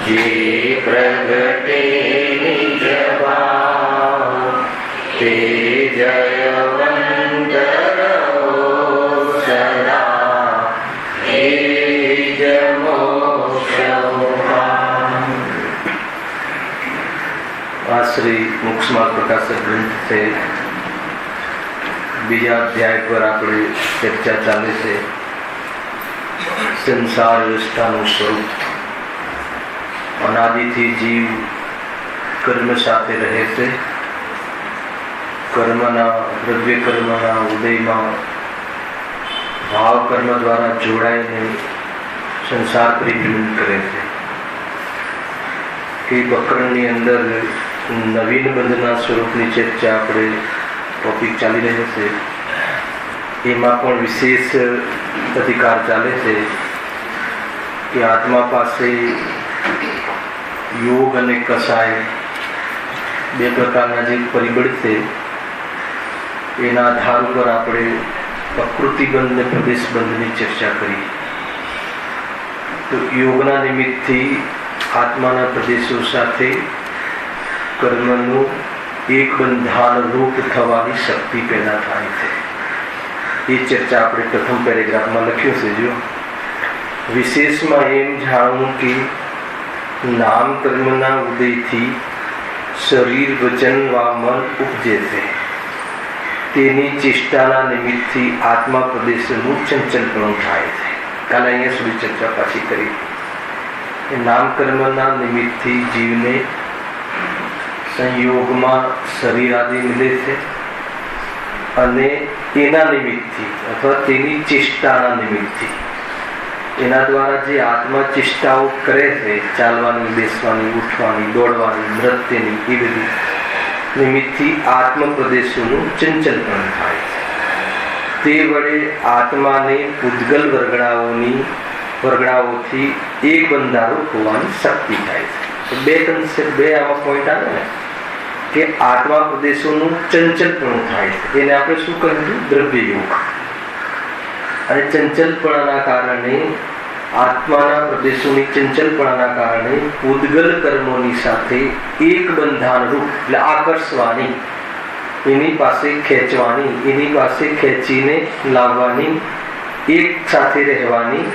જે પ્રગટે નિજ ભાવ તે જયવંત રહો સદા એ જ મોક્ષ ઉપાય. આ શ્રી મોક્ષમાર્ગ પ્રકાશક ગ્રંથ છે. બીજા અધ્યાય પર આપણે ચર્ચા ચાલે છે. સંસાર વ્યવસ્થાનું સ્વરૂપ. અનાદિથી જીવ કર્મ સાથે રહે છે. કર્મના દ્રવ્ય કર્મના ઉદયમાં ભાવ કર્મ દ્વારા જોડાઈને સંસાર પરિભ્રમણ કરે છે. એ પ્રકરણની અંદર નવીન બંધના સ્વરૂપની ચર્ચા આપણે ટોપિક ચાલી રહ્યો છે. એમાં પણ વિશેષ અધિકાર ચાલે છે કે આત્મા પાસે યોગ અને કસાય બે પ્રકારના જે પરિબળ છે એના આધાર ઉપર આપણે પ્રકૃતિબંધ અને પ્રદેશબંધની ચર્ચા કરી. તો યોગના નિમિત્તથી આત્માના પ્રદેશો સાથે કર્મનું એક બંધાન રૂપ થવાની શક્તિ પેદા થાય છે. એ ચર્ચા આપણે પ્રથમ પેરેગ્રાફમાં લખ્યું છે. જો વિશેષમાં એમ જાણવું કે નામ કર્મના ઉદયથી શરીર વચન વા મન ઉપજે છે. તેની ચેષ્ટાના નિમિત્તથી આત્મા પ્રદેશનું ચંચલપણું થાય છે. કાલે અહીંયા સુધી ચર્ચા પાછી કરી. નામ કર્મના નિમિત્તથી જીવને સંયોગમાં શરીર આદિ મળે છે અને એના નિમિત્તથી અથવા તેની ચેષ્ટાના નિમિત્તથી એના દ્વારા જે આત્મા ચેષ્ટાઓ કરે છે, ચાલવાની, બેસવાની, ઉઠવાની, દોડવાની, નૃત્યની, એ બધી નિમિત્તથી આત્મ પ્રદેશોનું ચંચલપણ થાય છે. તે વડે આત્માને પૂતગલ વર્ગણાઓથી એક બંધારો હોવાની શક્તિ થાય છે. બે કન્સેપ્ટ, બે આવા પોઈન્ટ આવે ને કે આત્મા પ્રદેશોનું ચંચલપણું થાય છે. એને આપણે શું કહ્યું? દ્રવ્ય યોગ. અને ચંચલપણાના કારણે, આત્માના પ્રદેશોની ચંચલપણાના કારણે પૂતગલ કર્મોની સાથે એક બંધાન રૂપ, એટલે આકર્ષવાની, એની પાસે ખેંચવાની, એની પાસે ખેંચીને લાવવાની, એક સાથે રહેવાની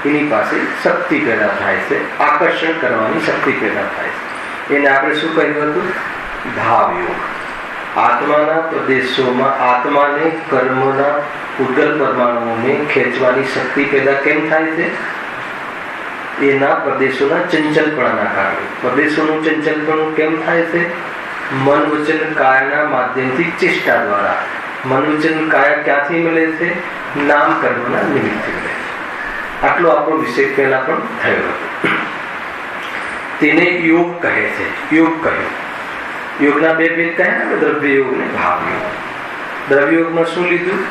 એની પાસે શક્તિ પેદા થાય છે. આકર્ષણ કરવાની શક્તિ પેદા થાય છે. એને આપણે શું કહ્યું હતું? ભાવયોગ. આત્માના પ્રદેશોમાં આત્માને કર્મના પૂતગલ પરમાણુઓને ખેંચવાની શક્તિ પેદા કેમ થાય છે? એના પ્રદેશોના ચંચલપણાના કારણે. પ્રદેશોનું ચંચલપણું કેમ થાય છે? મન વચન કાયના માધ્યમથી ચેષ્ટા દ્વારા. મન વચન કાય ક્યાંથી મળે છે? નામ કર્મના નિમિત્તથી મળે છે. આટલો આપણો વિષય પહેલા પણ થયો હતો. તેને યોગ કહે છે. યોગ કહ્યું. યોગના બે ભેદ કહ્યા, દ્રવ્ય યોગ ને ભાવ યોગ. દ્રવ્ય યોગમાં શું લીધું?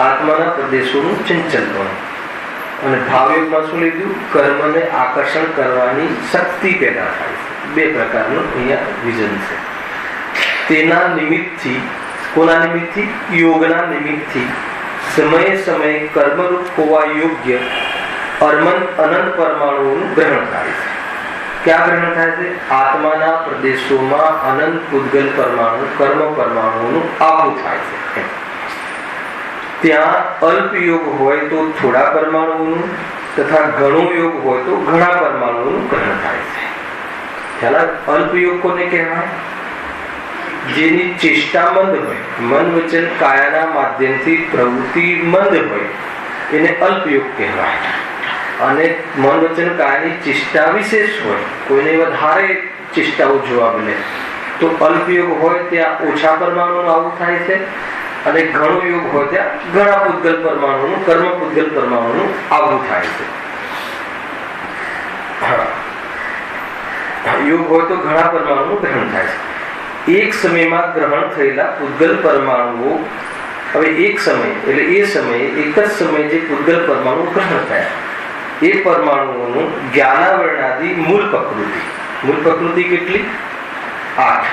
આત્માના પ્રદેશોનું ચંચલપણું. અને ભાવ યોગમાં શું લીધું? કર્મને આકર્ષણ કરવાની શક્તિ પેદા થાય છે. બે પ્રકારનું અહીંયા વિઝન છે. તેના નિમિત્તથી, કોના નિમિત્તથી? યોગના નિમિત્તથી સમયે સમયે કર્મરૂપ હોવા યોગ્ય અનંત પરમાણુઓનું ગ્રહણ થાય છે. ક્યાં ગ્રહણ થાય છે? આત્માના પ્રદેશોમાં અનંત પૂતગલ પરમાણુ, કર્મ પરમાણુઓનું આવું થાય છે. ત્યાં અલ્પ યોગ હોય તો થોડા પરમાણુઓનું, તથા ઘણો યોગ હોય તો ઘણા પરમાણુઓનું ગ્રહણ થાય છે. ત્યાંના અલ્પ યોગ કોને કહેવાય? જેની ચેષ્ટા મંદ હોય, મન વચન કાયાના માધ્યમથી પ્રવૃત્તિ મંદ હોય, એને અલ્પ યોગ કહેવાય. અને મન વચન કાયની ચેષ્ટા વિશેષ હોય, કોઈને વધારે ચેષ્ટાઓ જોવા મળે તો અલ્પ યોગ હોય ત્યાં ઓછા પરમાણુનું આવું થાય છે. અને ઘણો યોગ હોય ત્યાં ઘણા પૂતગલ પરમાણુનું, કર્મ પૂતગલ પરમાણુનું આવું થાય છે. યોગ હોય તો ઘણા પરમાણુનું ગ્રહણ થાય છે. એક સમયમાં ગ્રહણ થયેલા પૂતગલ પરમાણુઓ, હવે એક સમય એટલે એ સમયે એક જ સમયે જે પૂતગલ પરમાણુ ગ્રહણ થયા એ પરમાણુઓનું જ્ઞાનાવરણાદિ મૂળ પ્રકૃતિ. મૂળ પ્રકૃતિ કેટલી? 8.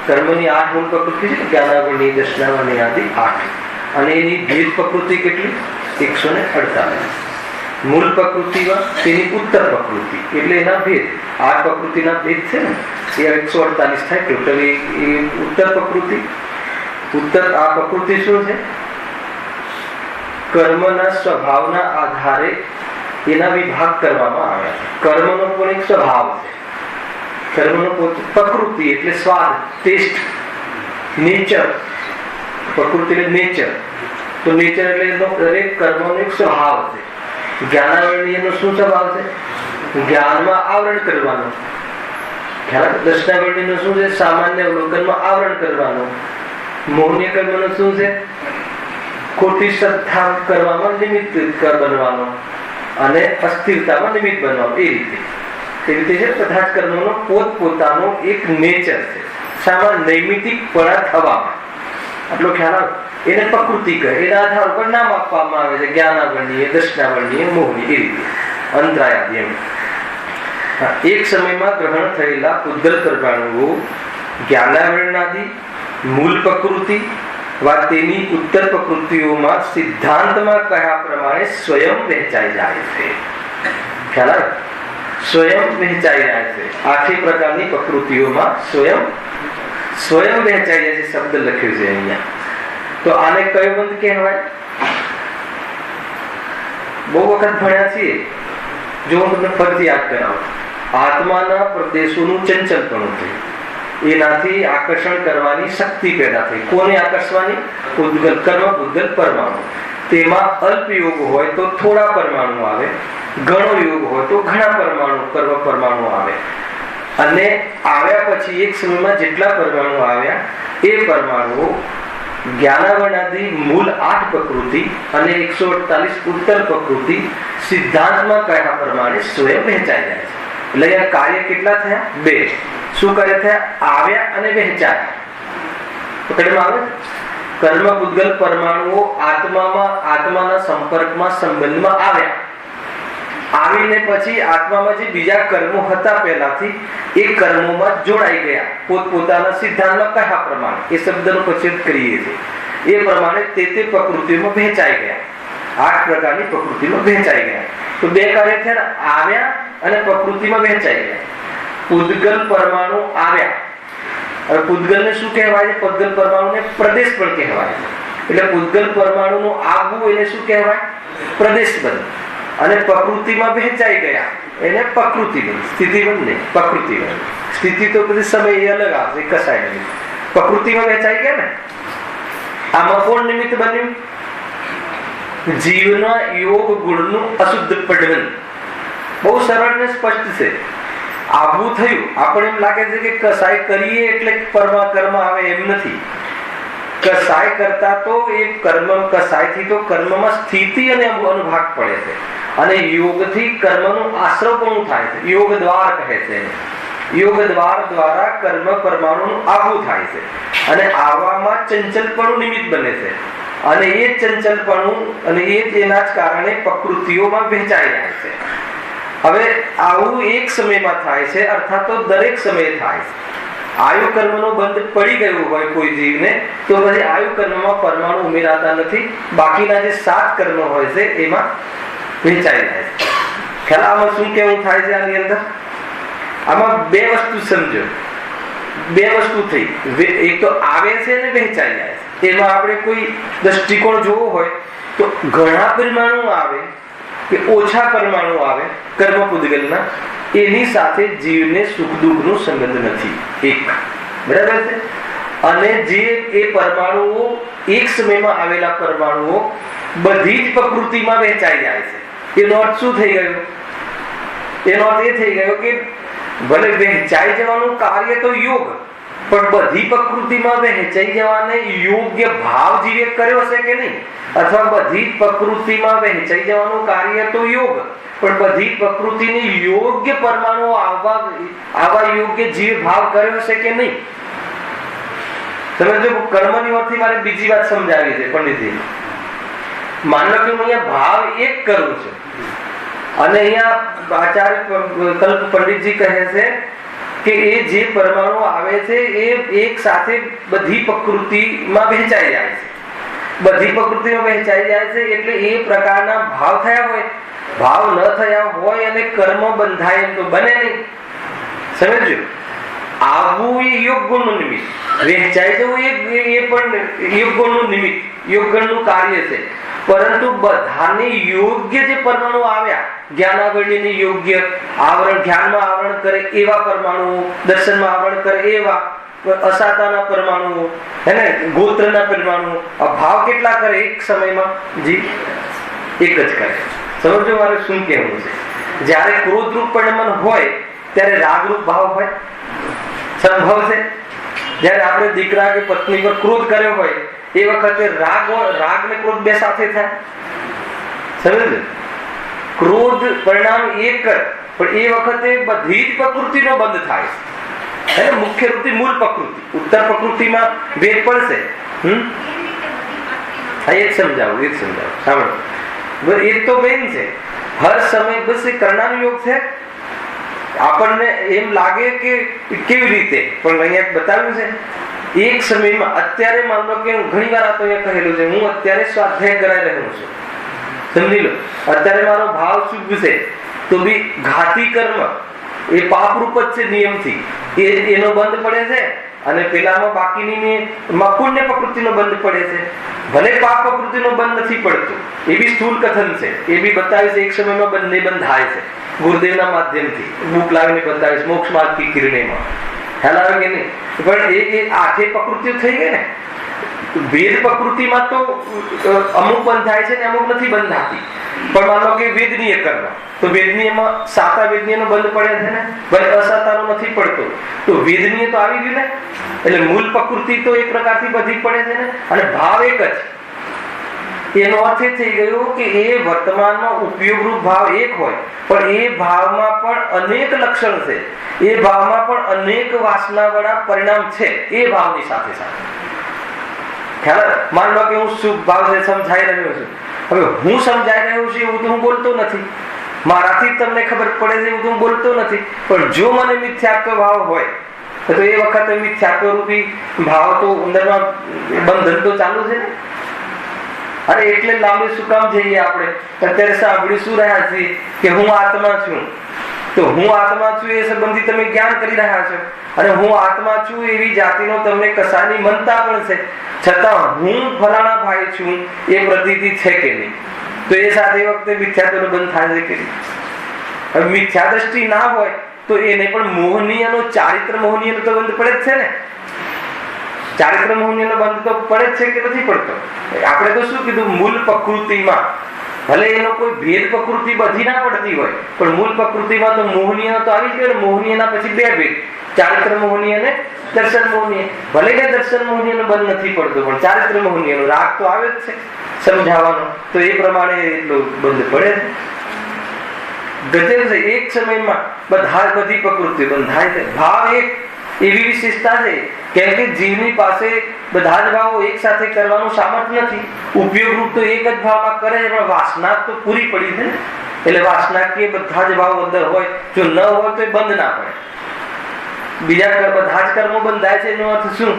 કર્મની 8 મૂળ પ્રકૃતિ છે. જ્ઞાનાવરણી, દર્શનાવરણી આદિ 8. અને એની ભેદ પ્રકૃતિ કેટલી? 148. મૂળ પ્રકૃતિમાં તેની ઉત્તર પ્રકૃતિ એટલે એના ભેદ આ પ્રકૃતિના ભેદ છે ને એ 148 થાય ટોટલ. એ ઉત્તર પ્રકૃતિ. ઉત્તર આ પ્રકૃતિ શું છે? કર્મના સ્વભાવના આધારે એના વિભાગ કરવામાં આવ્યા છે. કર્મનો પણ એક સ્વભાવ છે. કર્મનો પ્રકૃતિ એટલે સ્વાદ, ટેસ્ટ, નેચર. પ્રકૃતિ એટલે નેચર. તો નેચર એટલે એનો દરેક કર્મનો એક સ્વભાવ છે. જ્ઞાનાવરણીયનો શું સ્વભાવ છે? જ્ઞાનમાં આવરણ કરવાનો. દર્શનાવરણીનો શું છે? સામાન્ય અવલોકનમાં આવરણ કરવાનો. મોહનીય કર્મનો શું છે? ખોટી શ્રદ્ધા કરવામાં નિમિત્ત બનવાનો અને અસ્થિરતામાં નિમિત્ત બનવાનો. એ રીતે છે બધા જ કર્મોનો પોતપોતાનો એક નેચર છે. સામાન્ય નૈમિતિકપણા થવામાં આટલો ખ્યાલ આવે. એને પ્રકૃતિ કહે. એના આધાર ઉપર નામ આપવામાં આવે છે. જ્ઞાનાવરણીય, દર્શનાવરણીય, મોહની. એ રીતે અંતરાયાદી એમ. એક સમયમાં ગ્રહણ થયેલા ઉદ્ગલ પરમાણુઓ જ્ઞાનાવરણાદી મૂળ પ્રકૃતિ વા તેની ઉત્તર પ્રકૃતિઓમાં સિદ્ધાંતમાં કહ્યા પ્રમાણે સ્વયં વહેંચાઈ જાય છે. ખ્યાલ આવે? સ્વયં વહેંચાઈ જાય છે. 8 પ્રકારની પ્રકૃતિઓમાં સ્વયં વહેંચાઈ જાય છે. શબ્દ લખ્યો છે અહીંયા. તો આને કયો બંધ કહેવાય? બહુ વખત ભણ્યા છીએ. જો હું તમને ફરીથી યાદ કરાવું. આત્માના પ્રદેશોનું ચંચલપણું થયું. એનાથી આકર્ષણ કરવાની શક્તિ પેદા થઈ. કોને આકર્ષવાની? ઉદ્ગલ કર્મ, ઉદ્ગલ પરમાણુ. તેમાં અલ્પ યોગ હોય તો થોડા પરમાણુ આવે, ઘણો યોગ હોય તો ઘણા પરમાણુ, કર્મ પરમાણુ આવે. અને આવ્યા પછી એક સમયમાં જેટલા પરમાણુ આવ્યા એ પરમાણુઓ જ્ઞાનાવરણાદી મૂળ 8 પ્રકૃતિ અને 148 ઉત્તર પ્રકૃતિ સિદ્ધાંતમાં કહ્યા પ્રમાણે સ્વયં વહેંચાઈ જાય છે. એટલે અહીંયા કાર્ય કેટલા થયા? 2. શું કાર્ય થયા? આવ્યા અને વહેંચાયા. પકડમાં આવે? કર્મ ઉદ્ગલ પરમાણુઓ આત્માના સંપર્કમાં, સંબંધમાં આવ્યા. આવીને પછી આત્મામાં જે બીજા કર્મો હતા પહેલાથી એ કર્મોમાં જોડાઈ ગયા પોતપોતાના સિદ્ધાંતમાં કહ્યા પ્રમાણે. એ શબ્દનો પ્રચ્છેદ કરીએ છીએ. એ પ્રમાણે તે પ્રકૃતિઓમાં વહેંચાઈ ગયા. 8 પ્રકારની પ્રકૃતિમાં વહેંચાઈ ગયા. તો 2 કાર્ય થયા. આવ્યા અને પ્રકૃતિમાં વહેંચાઈ ગયા. ઉદ્ગલ પરમાણુ આવ્યા. હવે પૂતગલને શું કહેવાય છે? પૂતગલ પરમાણુને પ્રદેશ પણ કહેવાય છે. એટલે પૂતગલ પરમાણુનું આવવું એને શું કહેવાય? પ્રદેશ બંધ. અને પ્રકૃતિમાં વહેંચાઈ ગયા એને પ્રકૃતિ બંધ. સ્થિતિ બંધ નહીં, પ્રકૃતિ બંધ. સ્થિતિ તો બધી સમય એ અલગ આવશે, કસાય નહીં. પ્રકૃતિમાં વહેંચાઈ ગયા ને. આમાં કોણ નિમિત્ત બન્યું? જીવના યોગ ગુણનું અશુદ્ધ પડવન. બહુ સરળ ને સ્પષ્ટ છે. આવું થયું. આપણે એમ લાગે છે કે કસાય કરીએ એટલે કર્મ આવે, એમ નથી. કસાય કરતા તો એ કસાયથી તો કર્મમાં સ્થિતિ અને અનુભાગ પડે છે. અને યોગથી કર્મનું આશ્રવપણું થાય છે. યોગ દ્વાર કહે છે. યોગ દ્વાર દ્વારા કર્મ પરમાણુનું આવવું થાય છે. અને આવવામાં ચંચલપણું નિમિત્ત બને છે. અને એ ચંચલપણું અને એ તેના જ કારણે પ્રકૃતિઓમાં વહેંચાઈ જાય છે. હવે આવું એક સમયમાં થાય છે, અર્થાત તો દરેક સમયે થાય છે. આયુ કર્મનો બંધ પડી ગયો હોય કોઈ જીવને તો પછી આયુ કર્મમાં પરમાણુ ઉમેરાતા નથી. બાકીના જે 7 કર્મ હોય છે એમાં વહેંચાઈ જાય છે. ખ્યાલ? આમાં શું કેવું થાય છે? આની અંદર આમાં 2 વસ્તુ સમજો. 2 વસ્તુ થઈ. એક તો આવે છે અને વહેંચાઈ જાય છે. એમાં આપણે કોઈ દ્રષ્ટિકોણ જોવો હોય તો ઘણા પરમાણુ આવે કે ઓછા પરમાણુ આવે કર્મ પૂતગલના, એની સાથે જીવને સુખ દુઃખ નો સંબંધ નથી. એક બરાબર છે. અને જે એ પરમાણુઓ એક સમયમાં આવેલા પરમાણુઓ બધી જ પ્રકૃતિમાં વહેંચાઈ જાય છે. એનો અર્થ શું થઈ ગયો? એનો અર્થ એ થઈ ગયો કે ભલે વહેંચાઈ જવાનું કાર્ય તો યોગ, પણ બધી પ્રકૃતિમાં વહેંચાઈ જવાને યોગ્ય ભાવ જીવે કર્યો છે કે નહીં? અથવા બધી પ્રકૃતિમાં વહેંચાઈ જવાનું કાર્ય તો યોગ, પણ બધી પ્રકૃતિની યોગ્ય પરમાણુ આવા યોગ્ય જીવ ભાવ કર્યો છે કે નહીં? તમે જો કર્મની ઓરથી મારે બીજી વાત સમજાવી છે પંડિતજી. માનો કે હું અહીંયા ભાવ એક કરું છું અને અહીંયા આચાર્ય કલ્પ પંડિતજી કહે છે કે એ જે પરમાણુ આવે છે એ એક સાથે બધી પ્રકૃતિમાં વહેંચાઈ જાય છે. બધી પ્રકૃતિમાં વહેંચાઈ જાય છે એટલે એ પ્રકારના ભાવ થયા હોય. ભાવ ન થયા હોય અને કર્મ બંધાય એમ તો બને નહીં. સમજો, આવવું એ યોગ ગુણનું નિમિત્ત, વહેંચાઈ જવું એ પણ યોગ ગુણનું નિમિત્ત, યોગ ગુણનું કાર્ય છે. પરંતુ બધાને યોગ્ય જે પરમાણુ આવ્યા, જ્ઞાનાવરણીને યોગ્ય આવરણ, જ્ઞાનમાં આવરણ કરે એવા પરમાણુ, દર્શનમાં આવરણ કરે એવા, અસાતાના પરમાણુ, હે ને, ગોત્રના પરમાણુ, ભાવ કેટલા કરે એક સમયમાં? જી, એક જ કરે. સમજો મારે શું કહેવું છે? જ્યારે ક્રોધરૂપ પરિણમન હોય ત્યારે રાગરૂપ ભાવ હોય, સંભવ છે. જ્યારે આપણે દીકરા કે પત્ની પર ક્રોધ કર્યો હોય એ વખતે રાગ ને ક્રોધ બે સાથે થાય. સમજ? ક્રોધ પરિણામ એક જ, પણ એ વખતે બધી જ પ્રકૃતિનો બંધ થાય છે. મુખ્ય વૃત્તિ, મૂળ પ્રકૃતિ, ઉત્તર પ્રકૃતિમાં ભેદ પડશે. એ જ સમજાવું. સાંભળો, એ તો બેન છે હર સમય બસ એ કરનારો યોગ છે. આપણને એમ લાગે કે કેવી રીતે, પણ અહીંયા બતાવ્યું છે એક સમયમાં. અત્યારે માન લો કે ઘણી વાર આ તો અહીંયા કહેલું છે, હું અત્યારે સ્વાધ્યાય કરાઈ રહ્યો છું, સમજી લો, અત્યારે મારો ભાવ શુભ છે, તો બી ઘાતી કર્મ એ પાપરૂપ જ છે નિયમથી, એનો બંધ પડે છે. અને પેલામાં બાકીની પુણ્ય પ્રકૃતિનો બંધ પડે છે. ભલે પાપ પ્રકૃતિનો બંધ નથી પડતો, એ બી સ્થૂળ કથન છે, એ બી બતાવે છે. એક સમયમાં બંને બંધ થાય છે ગુરુદેવના માધ્યમથી, બુક લાવીને બતાવે છે, મોક્ષ માર્ગ કી કિરણેમાં. ખ્યાલ આવે કે નહીં? પણ એ આઠે પ્રકૃતિઓ થઈ ગઈ ને. વેદ પ્રકૃતિમાં તો અમુક બંધ થાય છે ને અમુક નથી બંધાતી. પણ માનો કે વેદનીય કર્મ, તો વેદનીયમાં સાતા વેદનીયનો બંધ પડે છે ને, ભલે અસાતાનો નથી પડતો, તો વેદનીય તો આવી ગયું ને. એટલે મૂળ પ્રકૃતિ તો એક પ્રકારથી બધી પડે છે ને, અને ભાવ એક જ. એનો અર્થ એ થઈ ગયો કે એ વર્તમાનમાં ઉપયોગરૂપ ભાવ એક હોય, પણ એ ભાવમાં પણ અનેક લક્ષણ છે, એ ભાવમાં પણ અનેક વાસના વાળા પરિણામ છે એ ભાવની સાથે સાથે. ખ્યાલ? માન લો કે હું શુભ ભાવ સમજાઈ રહ્યો છું. હવે હું સમજાઈ રહ્યો છું એવું તો હું બોલતો નથી, મારાથી તમને ખબર પડે છે એવું તો હું બોલતો નથી. પણ જો મને મિથ્યાત્વ ભાવ હોય તો એ વખતે મિથ્યાત્વ રૂપી ભાવ તો અંદરમાં બંધન તો ચાલુ છે ને. અરે એટલે લાંબે શું કામ જઈએ આપણે? અત્યારે સાંભળી શું રહ્યા છીએ કે હું આત્મા છું, તો હું આત્મા છું એ સંબંધી તમે જ્ઞાન કરી રહ્યા છો, અને હું આત્મા છું એવી જાતિનો તમને કસાની મનતા પણ છે, છતાં હું ફલાણા ભાઈ છું એ પ્રતીતિ છે કે નહીં? તો એ સાથે વખતે મિથ્યાત્વનો બંધ થાય છે કે નહીં? હવે મિથ્યા દ્રષ્ટિ ના હોય તો એને પણ મોહનીયનો, ચારિત્ર મોહનીયનો તો બંધ પડે જ છે ને. ચારિત્ર મોહનીયનો બંધ તો પડે જ છે કે નથી પડતો? આપણે તો શું કીધું, મૂળ પ્રકૃતિમાં ભલે એનો કોઈ ભેદ પ્રકૃતિ બધી ના પડતી હોય, પણ મૂળ પ્રકૃતિમાં તો મોહનીય તો આવી ગયો. મોહનીયના પછી બે ભેદ, ચારિત્ર મોહનીય અને દર્શન મોહનીય. ભલે કે દર્શન મોહનીયનો બંધ નથી પડતો, પણ ચારિત્ર મોહનીયનો રાગ તો આવે જ છે સમજાવવાનો, તો એ પ્રમાણે એટલો બંધ પડે. ગજબ છે. એક સમયમાં બધી પ્રકૃતિ બંધાય છે. ભાવ એક એવી વિશેષતા છે કેમ કે જીવની પાસે બધા જ ભાવો એક સાથે કરવાનું સામર્થ્ય નથી. ઉપયોગરૂપ તો એક જ ભાવમાં કરે છે, પણ વાસના તો પૂરી પડી છે. એટલે વાસના કે બધા જ ભાવ અંદર હોય, જો ન હોય તો એ બંધ ના પડે. બીજા બધા જ કર્મો બંધાય છે એનો અર્થ શું?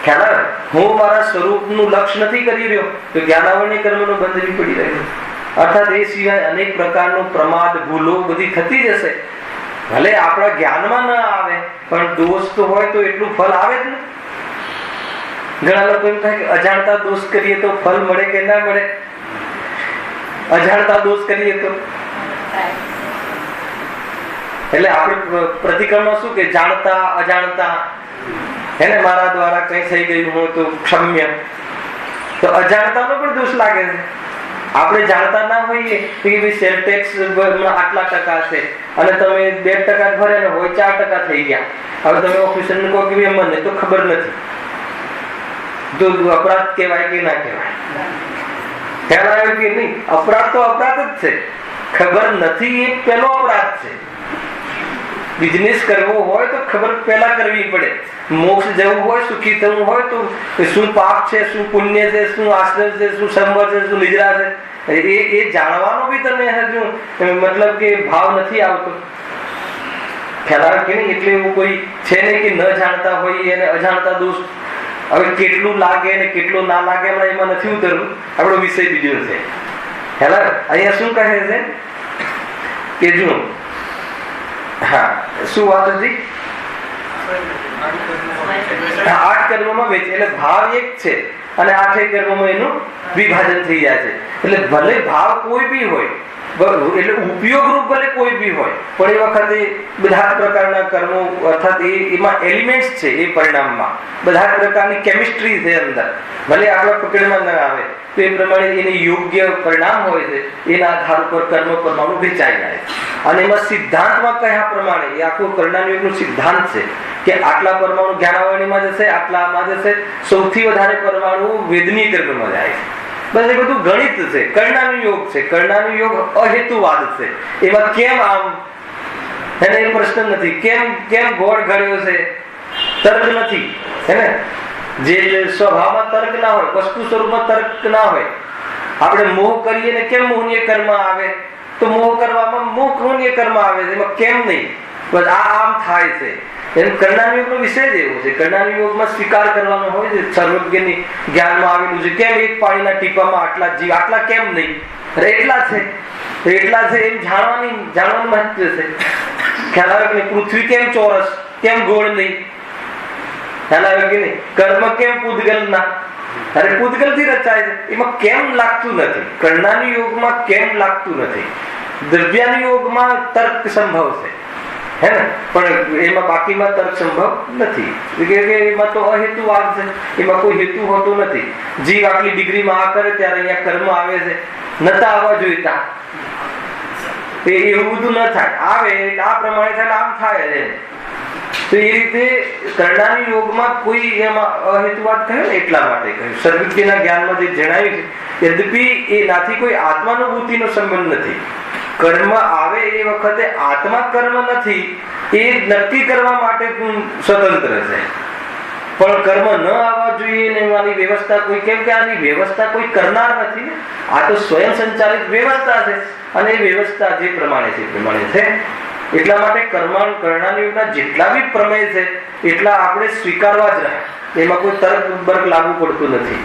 ખ્યાલ આવે? હું મારા સ્વરૂપનું લક્ષ્ય નથી કરી રહ્યો તો જ્ઞાનાવરણી કર્મનો બંધ બી પડી રહ્યો. અર્થાત એ સિવાય અનેક પ્રકારનો પ્રમાદ, ભૂલો બધી થતી જશે. ભલે આપણા જ્ઞાનમાં ના આવે, પણ દોષ તો હોય તો એટલું ફલ આવે જ ને. ઘણા લોકો એમ કહે કે અજાણતા દોષ કરીએ તો ફલ મળે કે ના મળે? અજાણતા દોષ કરીએ તો એટલે આપણે પ્રતિક્રમણ શું કે જાણતા અજાણતા, એને મારા દ્વારા કઈ થઈ ગયું હોય તો ક્ષમ્ય. તો અજાણતાનો પણ દોષ લાગે છે. આપણે જાણતા ના હોઈએ કે સેલ ટેક્સ આટલા ટકા છે અને તમે 2% ભરેલો હોય 4% થઈ ગયા. હવે તમે ઓફિસરને કહો કે મને તો ખબર નથી, તો અપરાધ કહેવાય કે ના કહેવાય? ખ્યાલ આવ્યો કે નહીં? અપરાધ તો અપરાધ જ છે. ખબર નથી એ પહેલો અપરાધ છે. બિઝનેસ કરવો હોય તો ખબર પહેલા કરવી પડે. મોક્ષ જવું હોય, સુખી થવું હોય તો શું પાપ છે, શું પુણ્ય છે, શું આશ્રય છે, શું સંવર છે, શું નિદ્રા છે, એ જાણવાનો બી તમે હજુ મતલબ કે ભાવ નથી આવતો. ખ્યાલ આવે કે નહીં? એટલે એવું કોઈ છે નહીં કે ન જાણતા હોય અને અજાણતા દોષ. હવે કેટલું લાગે ને કેટલું ના લાગે એમાં નથી ઉતરવું, આપણો વિષય બીજો છે. ખ્યાલ આવે? અહીંયા શું કહે છે કે જો હા, શું વાત હતી? 8 કર્મોમાં વહેંચે, એટલે ભાવ એક છે અને 8 કર્મોમાં એનું વિભાજન થઈ જાય છે. એટલે ભલે ભાવ કોઈ બી હોય, એટલે ઉપયોગ રૂપ ભલે કોઈ બી હોય, પણ એ વખતે બધા પ્રકારના કર્મો અર્થાત એમાં એલિમેન્ટ્સ છે, એ પરિણામમાં બધા પ્રકારની કેમિસ્ટ્રી છે અંદર. ભલે આપણા પકડમાં ન આવે તો એ પ્રમાણે એને યોગ્ય પરિણામ હોય છે, એના આધાર ઉપર કર્મ પરમાણુ વેચાઈ જાય છે. અને એમાં સિદ્ધાંતમાં કયા પ્રમાણે એ આખું પરિણામ યોગનો સિદ્ધાંત છે કે આટલા પરમાણુ જ્ઞાનાવરણીમાં જશે, આટલામાં જશે, સૌથી વધારે પરમાણુ વેદનીય કર્મમાં જાય છે. બસ એ બધું ગણિત છે, કર્ણાનું યોગ છે. કર્ણાનું યોગ અહેતુવાદ છે. એમાં કેમ આમ એને એ પ્રશ્ન નથી, કેમ ગોળ ઘડ્યો છે, તર્ક નથી, હે ને? જે સ્વભાવમાં તર્ક ના હોય, વસ્તુ સ્વરૂપમાં તર્ક ના હોય, આપણે મોહ કરીએ ને કેમ મોહનીય કર્મ આવે, તો મોહ કરવામાં મોહનીય કર્મ આવે છે, એમાં કેમ નહીં, બસ આમ થાય છે. એમ કર્ણાનું યોગનો વિષય જ એવો છે. કર્ણાનું યોગમાં સ્વીકાર કરવાનો હોય છે, સર્વજ્ઞની જ્ઞાનમાં આવેલું છે. કેમ એક પાણીના ટીપામાં આટલા જીવ, આટલા કેમ નહીં, એટલા છે એમ જાણવાનું મહત્વ છે. ખ્યાલ આવે કે પૃથ્વી કેમ ચોરસ, કેમ ગોળ નહીં, ખ્યાલ આવે કે નહીં? કર્મ કેમ પૂદગલ ના, અરે પૂદગલ થી રચાય છે, એમાં કેમ લાગતું નથી. કર્ણાનું યોગમાં કેમ લાગતું નથી. દ્રવ્યાનું યોગમાં તર્ક સંભવ છે, હે ને? પણ એમાં બાકીમાં તર્ક સંભવ નથી. એમાં તો અહેતુવાદ છે, એમાં કોઈ હેતુ હોતો નથી. જીવ આટલી ડિગ્રીમાં આ કરે ત્યારે અહીંયા કર્મ આવે છે, નતા આવવા જોઈતા, એવું બધું ન થાય. આવે આ પ્રમાણે થાય, આમ થાય છે. તો એ રીતે કર્ણાની યોગમાં કોઈ એમાં અહેતુવાદ કહ્યું ને એટલા માટે કહ્યું. સર્વજ્ઞના જ્ઞાનમાં જે જણાવ્યું છે, યદ્યપિ એનાથી કોઈ આત્માનુભૂતિનો સંબંધ નથી. કર્મ આવે એ વખતે આત્મા કર્મ નથી, એ નક્કી કરવા માટે સ્વતંત્ર છે. પણ કર્મ ન આવવા જોઈએ ને આની વ્યવસ્થા કોઈ, કેમ કે આની વ્યવસ્થા કોઈ કરનાર નથી ને, આ તો સ્વયં સંચાલિત વ્યવસ્થા છે. અને એ વ્યવસ્થા જે પ્રમાણે છે એ પ્રમાણે છે. એટલા માટે કર્ણાની યોગના જેટલા બી પ્રમેય છે એટલા આપણે સ્વીકારવા જ રહે. એમાં કોઈ તર્ક બર્ક લાગુ પડતું નથી,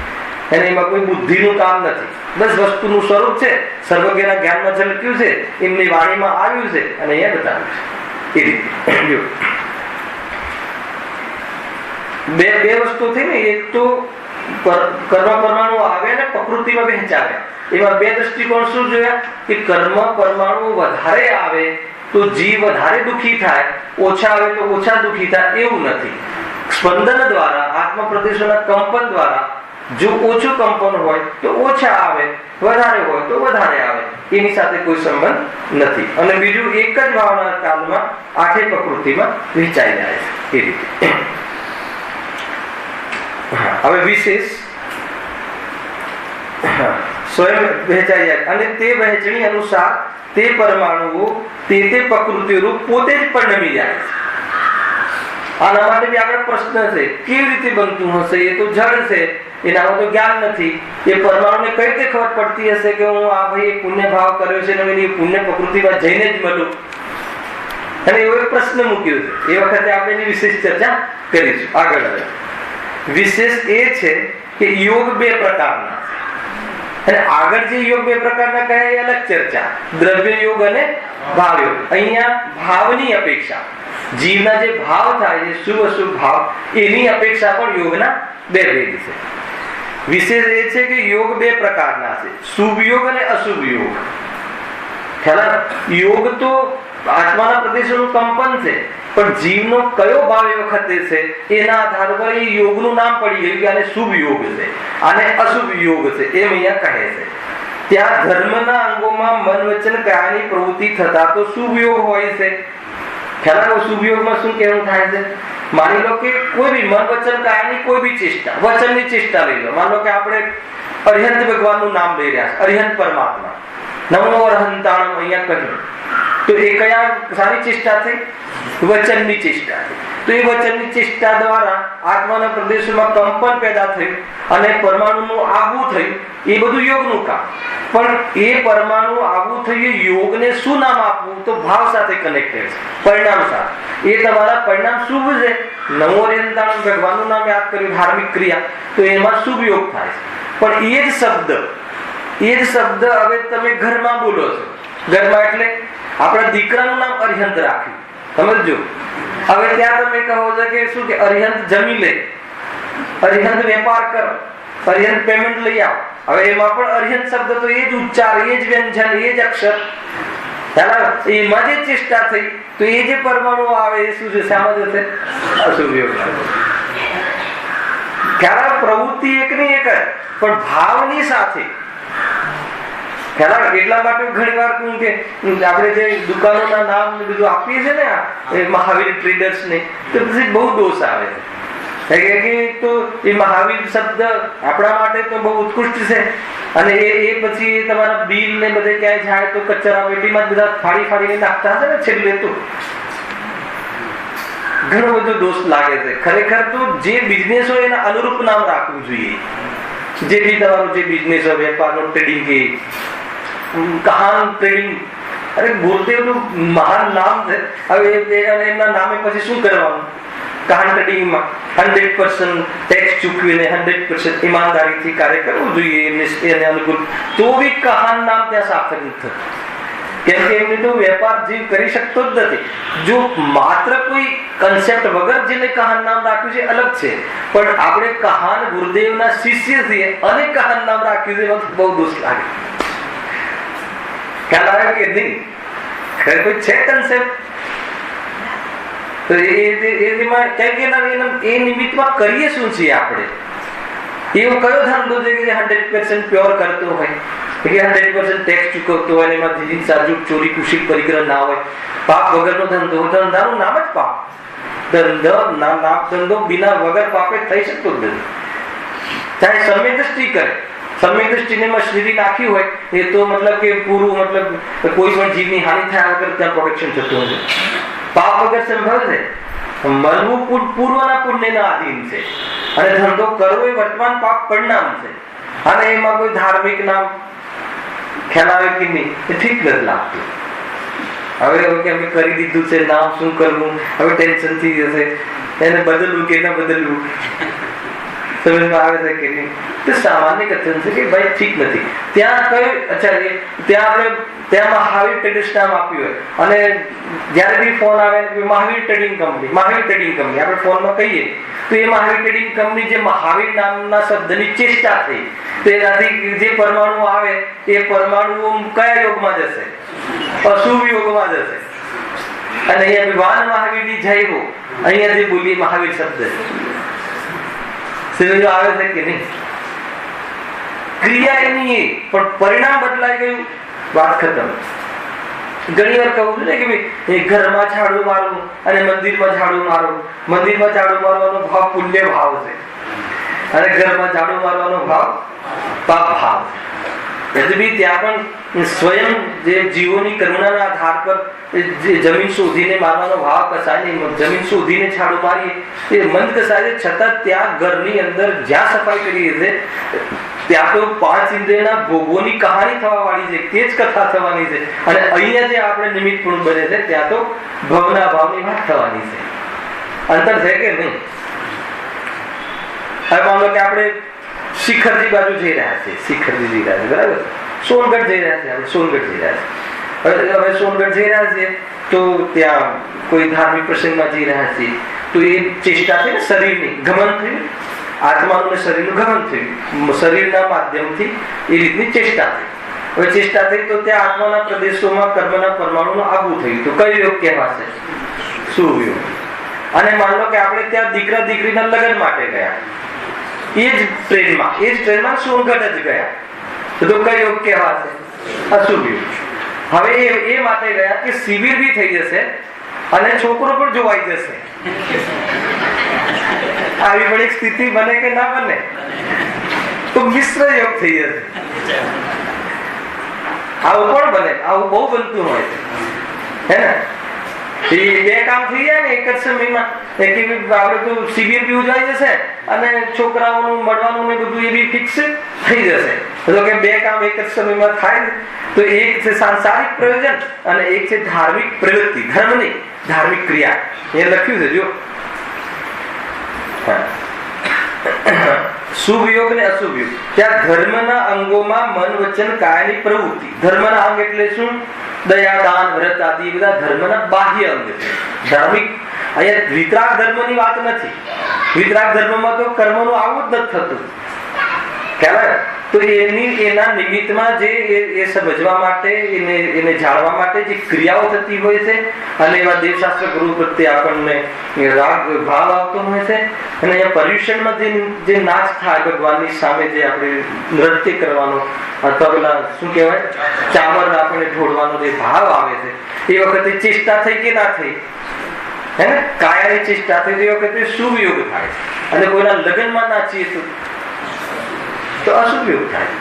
અને એમાં કોઈ બુદ્ધિનું કામ નથી. બસ વસ્તુનું સ્વરૂપ છે, સર્વજ્ઞના જ્ઞાનમાં ઝલક્યું છે, એમની વાણીમાં આવ્યું છે અને અહીંયા બતાવ્યું છે. એ રીતે બે વસ્તુ થઈ ને, એક તો કર્મ પરમાણુ આવે ને પ્રકૃતિમાં વહેંચાવે. એમાં બે દ્રષ્ટિકોણ શું જોયા કે કર્મ પરમાણુ વધારે આવે તો જીવ વધારે દુઃખી થાય, ઓછા આવે તો ઓછા દુઃખી થાય, એવું નથી. સ્પંદન દ્વારા, આત્મ પ્રદેશોના કંપન દ્વારા જો ઓછું કંપન હોય તો ઓછા આવે, વધારે હોય તો વધારે આવે, એની સાથે કોઈ સંબંધ નથી. અને બીજું એક જ ભાવના કાલમાં 8 પ્રકૃતિમાં વહેંચાઈ જાય છે. એ રીતે હવે વિશેષ સ્વયં વહેંચાઈ જાય અને તે વહેંચણી અનુસાર તે પરમાણુઓ તે પ્રકૃતિ રૂપ પોતે જ પરિણમી જાય છે. આના માટે બી આગળ પ્રશ્ન છે, કેવી રીતે બનતું હશે? એ તો જળ છે, એનામાં તો જ્ઞાન નથી. એ પરમાણુને કઈ રીતે ખબર પડતી હશે કે હું આ ભાઈ પુણ્ય ભાવ કર્યો છે ને એની પુણ્ય પ્રકૃતિમાં જઈને જ મળું? અને એવો એક પ્રશ્ન મૂક્યો છે. એ વખતે આપણે એની વિશેષ ચર્ચા કરીશું. આગળ વિશેષ એ છે કે યોગ 2 પ્રકારના છે, અને આગળ જે યોગ 2 પ્રકારના કહે એ અલગ ચર્ચા, દ્રવ્ય યોગ અને ભાવ યોગ. અહીંયા ભાવની અપેક્ષા, જીવના જે ભાવ થાય છે, શુભ અશુભ ભાવ, એની અપેક્ષા પણ યોગના 2 ભેદ છે. વિશેષ એ છે કે યોગ 2 પ્રકારના છે, શુભ યોગ અને અશુભ યોગ. ખ્યાલ? યોગ તો આત્માના પ્રદેશોનું કંપન છે, પણ જીવનો કયો ભાવ એ વખતે છે એના આધાર પર એ યોગનું નામ પડી ગયું કે આને શુભ યોગ છે, આને અશુભ યોગ છે, એમ અહીંયા કહે છે. ત્યાં ધર્મના અંગોમાં મન વચન કાયાની પ્રવૃત્તિ થતા તો શુભ યોગ હોય છે. ખ્યાલ? શુભ યોગમાં શું કહેવું થાય છે? માની લો કે કોઈ બી મન વચન કાયાની કોઈ બી ચેષ્ટા, વચનની ચેષ્ટા લઈ લો. માની લો કે આપણે અરિહંત ભગવાનનું નામ લઈ રહ્યા છે, અરિહંત પરમાત્મા, નમો અરહંતાણમ અહીંયા કહ્યું, તો એ કયા સારી ચેષ્ટા થઈ? વચનની ચેષ્ટા. તો એ વચનની ચેષ્ટા દ્વારા આત્માના પ્રદેશોમાં કંપન પેદા થયું અને પરમાણુનું આવું થયું. એ બધું યોગનું કામ. પણ એ પરમાણુ આવું થયું, યોગને શું નામ આપવું? તો ભાવ સાથે કનેક્ટેડ છે, પરિણામ સાથે. એ તમારા પરિણામ શુભ છે. નમો અરહંતાણમ ભગવાનનું નામ યાદ કર્યું, ધાર્મિક ક્રિયા, તો એમાં શુભ યોગ થાય છે. પણ એ જ શબ્દ હવે તમે ઘરમાં બોલો છો. ઘરમાં એટલે આપણા દીકરાનું નામ અરિહંત રાખ્યું, સમજો. હવે ત્યાં તમે કહો છો કે શું કે અરિહંત જમી લે, અરિહંત વેપાર કર, અરિહંત પેમેન્ટ લઈ આવ. હવે એમાં પણ અરિહંત શબ્દ તો એ જ ઉચ્ચાર, એ જ વ્યંજન, એ જ અક્ષર, એમાં જે ચેષ્ટા થઈ તો એ જે પરમાણુ આવે એ શું છે? શામાં જશે? અશુભ યોગ. ખ્યાલ પ્રવૃત્તિ એકની એક જ, પણ ભાવની સાથે. એટલા માટે ઘણી વાર કહું કે આપણે જે દુકાનોના નામ બધું આપીએ છીએ ને મહાવીર ટ્રેડર્સ ને, તો પછી બહુ દોષ આવે છે. તો એ મહાવીર શબ્દ આપણા માટે તો બહુ ઉત્કૃષ્ટ છે, અને એ પછી તમારા બિલ ને બધે ક્યાંય જાય તો કચરા પેટીમાં બધા ફાડી ફાડીને નાખતા હશે ને છેલ્લે, તો ઘણો બધો દોષ લાગે છે. ખરેખર તો જે બિઝનેસ હોય એના અનુરૂપ નામ રાખવું જોઈએ. જે બી તમારો જે બિઝનેસ હોય, વેપારનો, ટ્રેડિંગ કે કહાન ટ્રેડિંગ, અરે ગુરુદેવનું મહાન નામ છે. હવે એમના નામે પછી શું કરવાનું? કહાન ટ્રેડિંગમાં 100% ટેક્સ ચૂકવીને 100% ઈમાનદારીથી કાર્ય કરવું જોઈએ એને અનુકૂળ, તો બી કહાન નામ ત્યાં સાર્થક નથી થતું. કેમ કે એમને તો વેપાર જીવ કરી શકતો જ નથી. જો માત્ર કોઈ કન્સેપ્ટ વગર જેને કહાન નામ રાખ્યું છે અલગ છે, પણ આપણે કહાન ગુરુદેવના શિષ્ય છીએ અને કહાન નામ રાખ્યું છે, બહુ દોષ લાગે. ખ્યાલ આવે કે નહીં? કોઈ છે કન્સેપ્ટ તો એ નિમિત્તમાં કરીએ શું છીએ આપણે? એવો કયો ધંધો છે કે 100% પ્યોર કરતો હોય, કે 100% ટેક્સ ચૂકવતો હોય, એમાં ધીરી સાજુક ચોરી કુશિક પરિગ્રહ ના હોય, પાપ વગરનો ધંધો, ધંધાનું નામ જ પાપ. ધંધો બિના વગર પાપે થઈ શકતો જ નથી. ચાહે સમ્ય દ્રષ્ટિ કરે, સમ્ય દ્રષ્ટિને મશીનરી નાખી હોય એ તો મતલબ કે પૂરું, મતલબ કોઈ પણ જીવની હાનિ થયા વગર ત્યાં પ્રોટેક્શન થતું હોય. પાપ વગર સંભવ છે. મરવું પૂર્વના પુણ્યના આધીન છે, અને ધંધો કરવો એ વર્તમાન પાપ પરિણામ છે. અને એમાં કોઈ ધાર્મિક નામ ખ્યાલ આવે કે નહીં એ ઠીક નથી લાગતું. હવે કે અમે કરી દીધું છે, નામ શું કરવું? હવે ટેન્શન થઈ જશે, એને બદલવું કે ના બદલવું, સમજમાં આવે છે કે નહીં? તો સામાન્ય કથન છે કે ભાઈ ઠીક નથી. ત્યાં કયું, અચ્છા ત્યાં આપણે ત્યાં મહાવીર ટ્રેડર્સ નામ આપ્યું હોય, અને જયારે બી ફોન આવે Mahavir trading company, Mahavir trading company આપણે ફોનમાં કહીએ તો એ મહાવીર ટ્રેડિંગ કંપની જે મહાવીર નામના શબ્દની ચેષ્ટા થઈ, તો એનાથી જે પરમાણુ આવે એ પરમાણુઓ કયા યોગમાં જશે? અશુભ યોગમાં જશે. અને અહીંયા વિવાન મહાવીરની જય હો, અહીંયા જે બોલીએ મહાવીર શબ્દ સમજો આવે છે કે નહીં? ક્રિયા એની એ, પણ પરિણામ બદલાઈ ગયું, વાત ખતમ. ઘણી વાર કહું છું ને કે ભાઈ ઘરમાં ઝાડુ મારવું અને મંદિરમાં ઝાડુ મારવું, મંદિરમાં ઝાડુ મારવાનો ભાવ પુણ્ય ભાવ છે, અને ઘરમાં ઝાડુ મારવાનો ભાવ પાપ ભાવ છે. એટલે બી ત્યાં પણ સ્વયં જે જીવોની કરુણાના આધાર પર જમીન શોધીને મારવાનો ભાવ કસાય નહીં. જમીન શોધીને ઝાડુ મારીએ એ મંદ કસાય, છતાં ત્યાં ઘરની અંદર જ્યાં સફાઈ કરીએ છીએ ત્યાં તો 5 ઇન્દ્રિયના ભોગોની કહાની થવા વાળી છે, તે જ કથા થવાની છે. અને અહીંયા જે આપણે નિમિત્તપૂર્ણ બને છે ત્યાં તો ભવના ભાવની વાત થવાની છે. અંતર છે કે નહીં? હવે માનો કે આપણે શિખરજી બાજુ જઈ રહ્યા છે, શિખરજી જઈ રહ્યા છે, બરાબર? સોનગઢ જઈ રહ્યા છે, આપણે સોનગઢ જઈ રહ્યા છે. હવે સોનગઢ જઈ રહ્યા છીએ તો ત્યાં કોઈ ધાર્મિક પ્રસંગમાં જઈ રહ્યા છીએ, તો એ ચેષ્ટા છે ને શરીરની ગમન થયું, આત્માનું ને શરીરનું ગમન થયું, શરીરના માધ્યમથી એ રીતની ચેષ્ટા થઈ. હવે ચેષ્ટા થઈ તો ત્યાં આત્માના પ્રદેશોમાં કર્મના પરમાણુનું આગવું થયું, તો કયો યોગ કહેવાશે? શુભ યોગ. અને માન લો કે આપણે ત્યાં દીકરા દીકરીના લગ્ન માટે ગયા, એ જ ટ્રેનમાં સોનગઢ જ ગયા, તો કયો યોગ કહેવાશે? અશુભ યોગ. હવે એ માટે ગયા કે શિબિર બી થઈ જશે અને છોકરો પણ જોવાઈ જશે. આવી પણ એક સ્થિતિ બને કે ના બને? તો મિશ્ર યોગ થઈ જશે. આવું પણ બને, આવું બહુ બનતું હોય છે, હે ને? બે કામ થઈ જાય ને એક જ સમયમાં. આપણે તો શિબિર બી ઉજવાઈ જશે અને છોકરાઓનું મળવાનું ને બધું એ બી ફિક્સ થઈ જશે. તો કે બે કામ એક જ સમયમાં થાય. તો એક છે સાંસારિક પ્રયોજન અને એક છે ધાર્મિક પ્રવૃત્તિ, ધર્મની ધાર્મિક ક્રિયા. એ લખ્યું છે જો. શુભ યોગ ને અશુભ યોગ. ત્યાં ધર્મના અંગોમાં મન વચન કાયની પ્રવૃત્તિ. ધર્મના અંગ એટલે શું? દયા, દાન, વ્રત આદિ બધા ધર્મના બાહ્ય અંગ છે. ધાર્મિક અહીંયા વિતરાગ ધર્મની વાત નથી. વિતરાગ ધર્મમાં તો કર્મનું આવું જ નથી થતું. ખ્યાલ? તો એના નિમિત્તમાં જે એ સમજવા માટે એને જાણવા માટે જે ક્રિયાઓ થતી હોય છે અને એવા દેવશાસ્ત્ર ગુરુ પ્રત્યે આપણને રાગ ભાવ આવતો હોય છે. અને અહીંયા પર્યુષણમાં જે નાચ થાય ભગવાનની સામે, જે આપણે નૃત્ય કરવાનો અથવા પેલા શું કહેવાય ચામર આપણે ઢોળવાનો જે ભાવ આવે છે, એ વખતે ચેષ્ટા થઈ કે ના થઈ, હે ને, કાયાની ચેષ્ટા થઈ, એ વખતે શુભ યોગ થાય. અને કોઈના લગ્નમાં નાચીએ તો અશુભ યોગ થાય.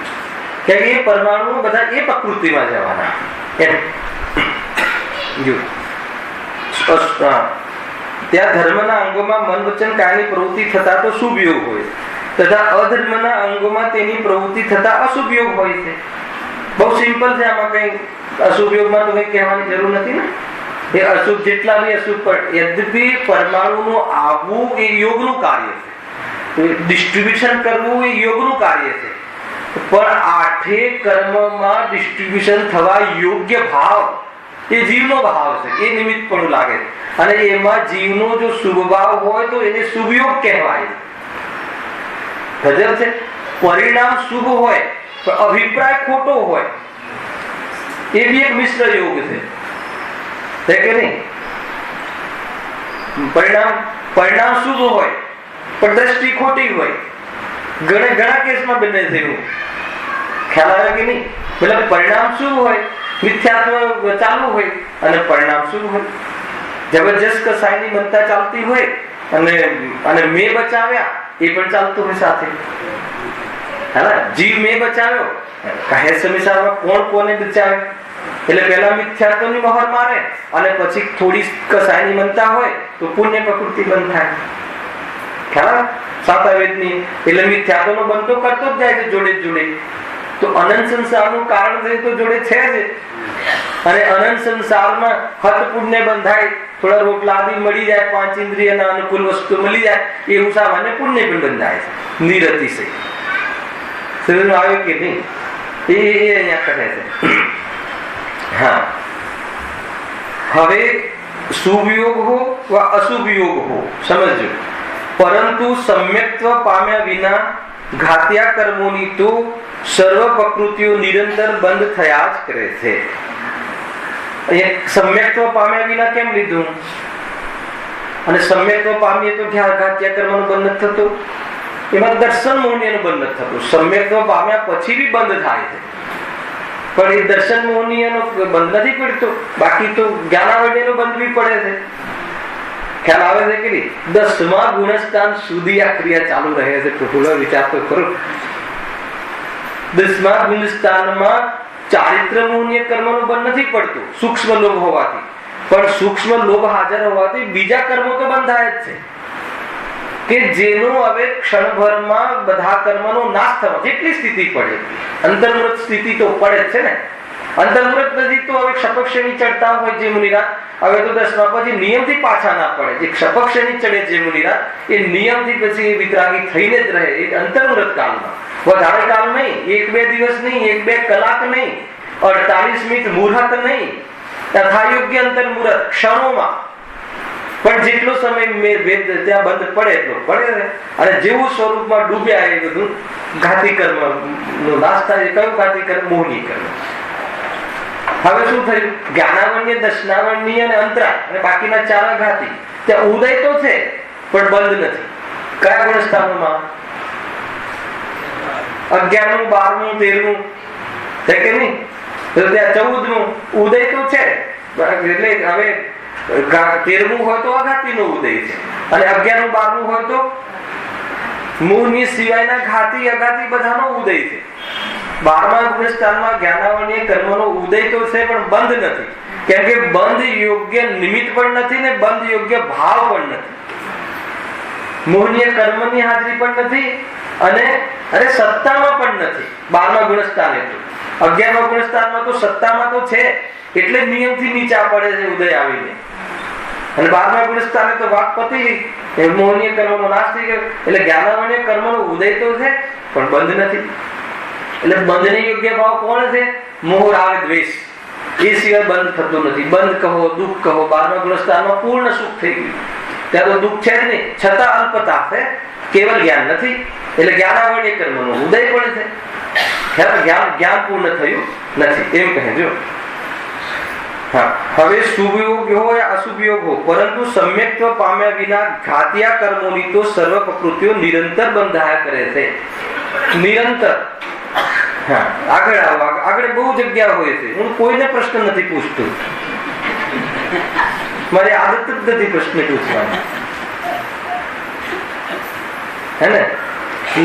કેમ કે એ પરમાણુ બધા એ પ્રકૃતિમાં જવાના એમ. ત્યાં ધર્મના અંગોમાં મન વચન કાયની પ્રવૃત્તિ થતા તો શુભ યોગ હોય, તથા અધર્મના અંગોમાં તેની પ્રવૃત્તિ થતા અશુભ યોગ હોય છે. બહુ સિમ્પલ છે. આમાં કઈ અશુભ યોગમાં તો કઈ કહેવાની જરૂર નથી ને. એ અશુભ જેટલા બી અશુભ, પણ યદ્યપિ પરમાણુનું આવવું એ યોગનું કાર્ય છે. ડિસ્ટ્રીબ્યુશન કરવું એ યોગનું કાર્ય છે. પણ આઠે કર્મમાં ડિસ્ટ્રીબ્યુશન થવા યોગ્ય ભાવ એ જીવનો ભાવ છે. એ નિમિત્ત પણ લાગે છે. અને એમાં જીવનો જો શુભ ભાવ હોય તો એને શુભ યોગ કહેવાય. ગજબ છે. પરિણામ શુભ હોય પણ અભિપ્રાય ખોટો હોય, એ બી એક મિશ્ર યોગ છે કે નહીં? પરિણામ શુભ હોય પણ દ્રષ્ટિ ખોટી હોય. ઘણા કેસમાં બને છે એવું. ખ્યાલ આવે કે નહીં? મતલબ પરિણામ શુભ હોય, મિથ્યાત્વ ચાલુ હોય અને પરિણામ શુભ હોય. જબરજસ્ત કસાયની મનતા ચાલતી હોય અને મેં બચાવ્યા એ પણ ચાલતું હોય સાથે. હા, જીવ મેં બચાવ્યો કહે સમીસારમાં કોણ કોને બચાવે. એટલે પેલા મિથ્યાત્વની મહોર મારે અને પછી થોડી કસાયની મનતા હોય તો પુણ્ય પ્રકૃતિ બંધ થાય. ખ્યાલ? સાતાવેદની એટલે મિથ્યાત્વનો બંધ તો કરતો જ જાય છે જોડે જોડે. તો અનંત સંસારનું કારણ છે તો જોડે છે જ. અને અનંત સંસારમાં હત પુણ્ય બંધાય, થોડા રોટલા આદિ મળી જાય, 5 ઇન્દ્રિયના અનુકૂળ વસ્તુ મળી જાય, એવું સામાન્ય પુણ્ય પણ બંધાય છે નિરતિશય. સમજ આવે કે નહીં? એ અહીંયા કહે છે. હા, હવે શુભ યોગ હો વા અશુભ યોગ હો, સમજો. પરંતુ સમ્યક્ત્વ પામ્યા વિના ઘાત્યા કર્મોની તો સર્વ પ્રકૃતિઓ નિરંતર બંધ થયા જ કરે છે. સમ્યક્ત્વ પામ્યા વિના કેમ લીધું? અને સમ્યક્ત્વ પામીએ તો ઘાત્યા કર્મનું બંધ નથી થતું. એમાં દર્શન મોહનીયનું બંધ નથી થતું. સમ્યક્ત્વ પામ્યા પછી બી બંધ થાય છે, પણ એ દર્શન મોહનીયનો બંધ નથી પડતો. બાકી તો જ્ઞાનાવલ્યનો બંધ બી પડે છે. ખ્યાલ આવે છે કે નહીં? 10મા ગુણસ્થાન સુધી આ ક્રિયા ચાલુ રહે છે. થોડો વિચાર તો કરો. 10મા ગુણસ્થાનમાં ચારિત્ર મોહનીય કર્મનું બંધ નથી પડતું સૂક્ષ્મ લોભ હોવાથી, પણ સૂક્ષ્મ લોભ હાજર હોવાથી બીજા કર્મો તો બંધાય જ છે. કે જેનું હવે ક્ષણભરમાં બધા કર્મનો નાશ થવા જેટલી સ્થિતિ પડે, અંતર્મૃત સ્થિતિ તો પડે જ છે ને. અંતર્મૃત નથી તો હવે ક્ષપક્ષની ચડતા હોય જે મુનિરાત, હવે તો 10મા પછી નિયમથી પાછા ના પડે. જે ક્ષપક્ષની ચડે જે મુનિરાત એ નિયમથી પછી વિતરાગી થઈને જ રહે. એ અંતર્મૃત કાળમાં, વધારે કાળ નહીં, 1-2 દિવસ નહીં, 1-2 કલાક નહીં, 48 મિનિટ મુહૂર્ત નહીં, યથાયોગ્ય અંતર્મુહૂર્ત ક્ષણોમાં. પણ જેટલો સમય વેદ ત્યાં બંધ પડે એટલો પડે. અને જેવું સ્વરૂપમાં ડૂબ્યા એ બધું ઘાતી કર્મ નો નાશ થાય. કયું ઘાતી કર્મ? મોહની કર્મ. હવે શું થયું? જ્ઞાનાવન્ય, દર્શનાવન્ય અને અંતરા અને બાકીના 4 ઘાતી. ત્યાં ઉદય તો છે પણ બંધ નથી. કયા ગુણસ્થાનોમાં? 11મું, 12મું, 13મું છે કે નહીં? તો ત્યાં 14મું ઉદય તો છે. એટલે હવે 13મું હોય તો અઘાતીનો ઉદય છે, અને 11મું, 12મું હોય તો મૂળની સિવાયના ઘાતી અઘાતી બધાનો ઉદય છે. 12મા ગુણસ્થાનમાં જ્ઞાનાવન્ય કર્મનો ઉદય તો છે પણ બંધ નથી. કેમ કે બંધ યોગ્ય નિમિત્ત પણ નથી ને બંધ યોગ્ય ભાવ પણ નથી. મોહનીય કર્મની હાજરી પણ નથી અને સત્તામાં પણ નથી. 12મા ગુણસ્થાને તો 11મા ગુણસ્થાનમાં તો સત્તામાં તો છે, એટલે નિયમથી નીચા પડે છે ઉદય આવીને. અને 12મા ગુણ સ્થાને તો વાકપતિ મોહનીય કર્મનો નાશ થઈ ગયો. એટલે જ્ઞાનાવરણીય કર્મનો ઉદય તો છે પણ બંધ નથી. એટલે બંધને યોગ્ય ભાવ કોણ છે? મોહ રાગ દ્વેષ. એ સિવાય બંધ થતું નથી. બંધ કહો, દુઃખ કહો, 12મા ગુણ સ્થાનમાં પૂર્ણ સુખ થઈ ગયું. ત્યાં તો દુઃખ છે જ નહીં, છતાં અલ્પતા છે, કેવલ જ્ઞાન નથી. એટલે જ્ઞાનાવરણીય કર્મનો ઉદય પણ છે, જ્ઞાન પૂર્ણ થયું નથી એમ કહેજો. હવે શુભ યોગ હોય અશુભ યોગ હોય, પરંતુ સમ્યક્ત્વ પામ્યા વિના ઘાતિયા કર્મોની તો સર્વ પ્રકૃતિઓ નિરંતર બંધાયા કરે છે. નિરંતર. આગળ બહુ જગ્યા હોય છે. હું કોઈને પ્રશ્ન નથી પૂછતો, મારી આદત જ નથી પ્રશ્ન પૂછવાની. હે ને?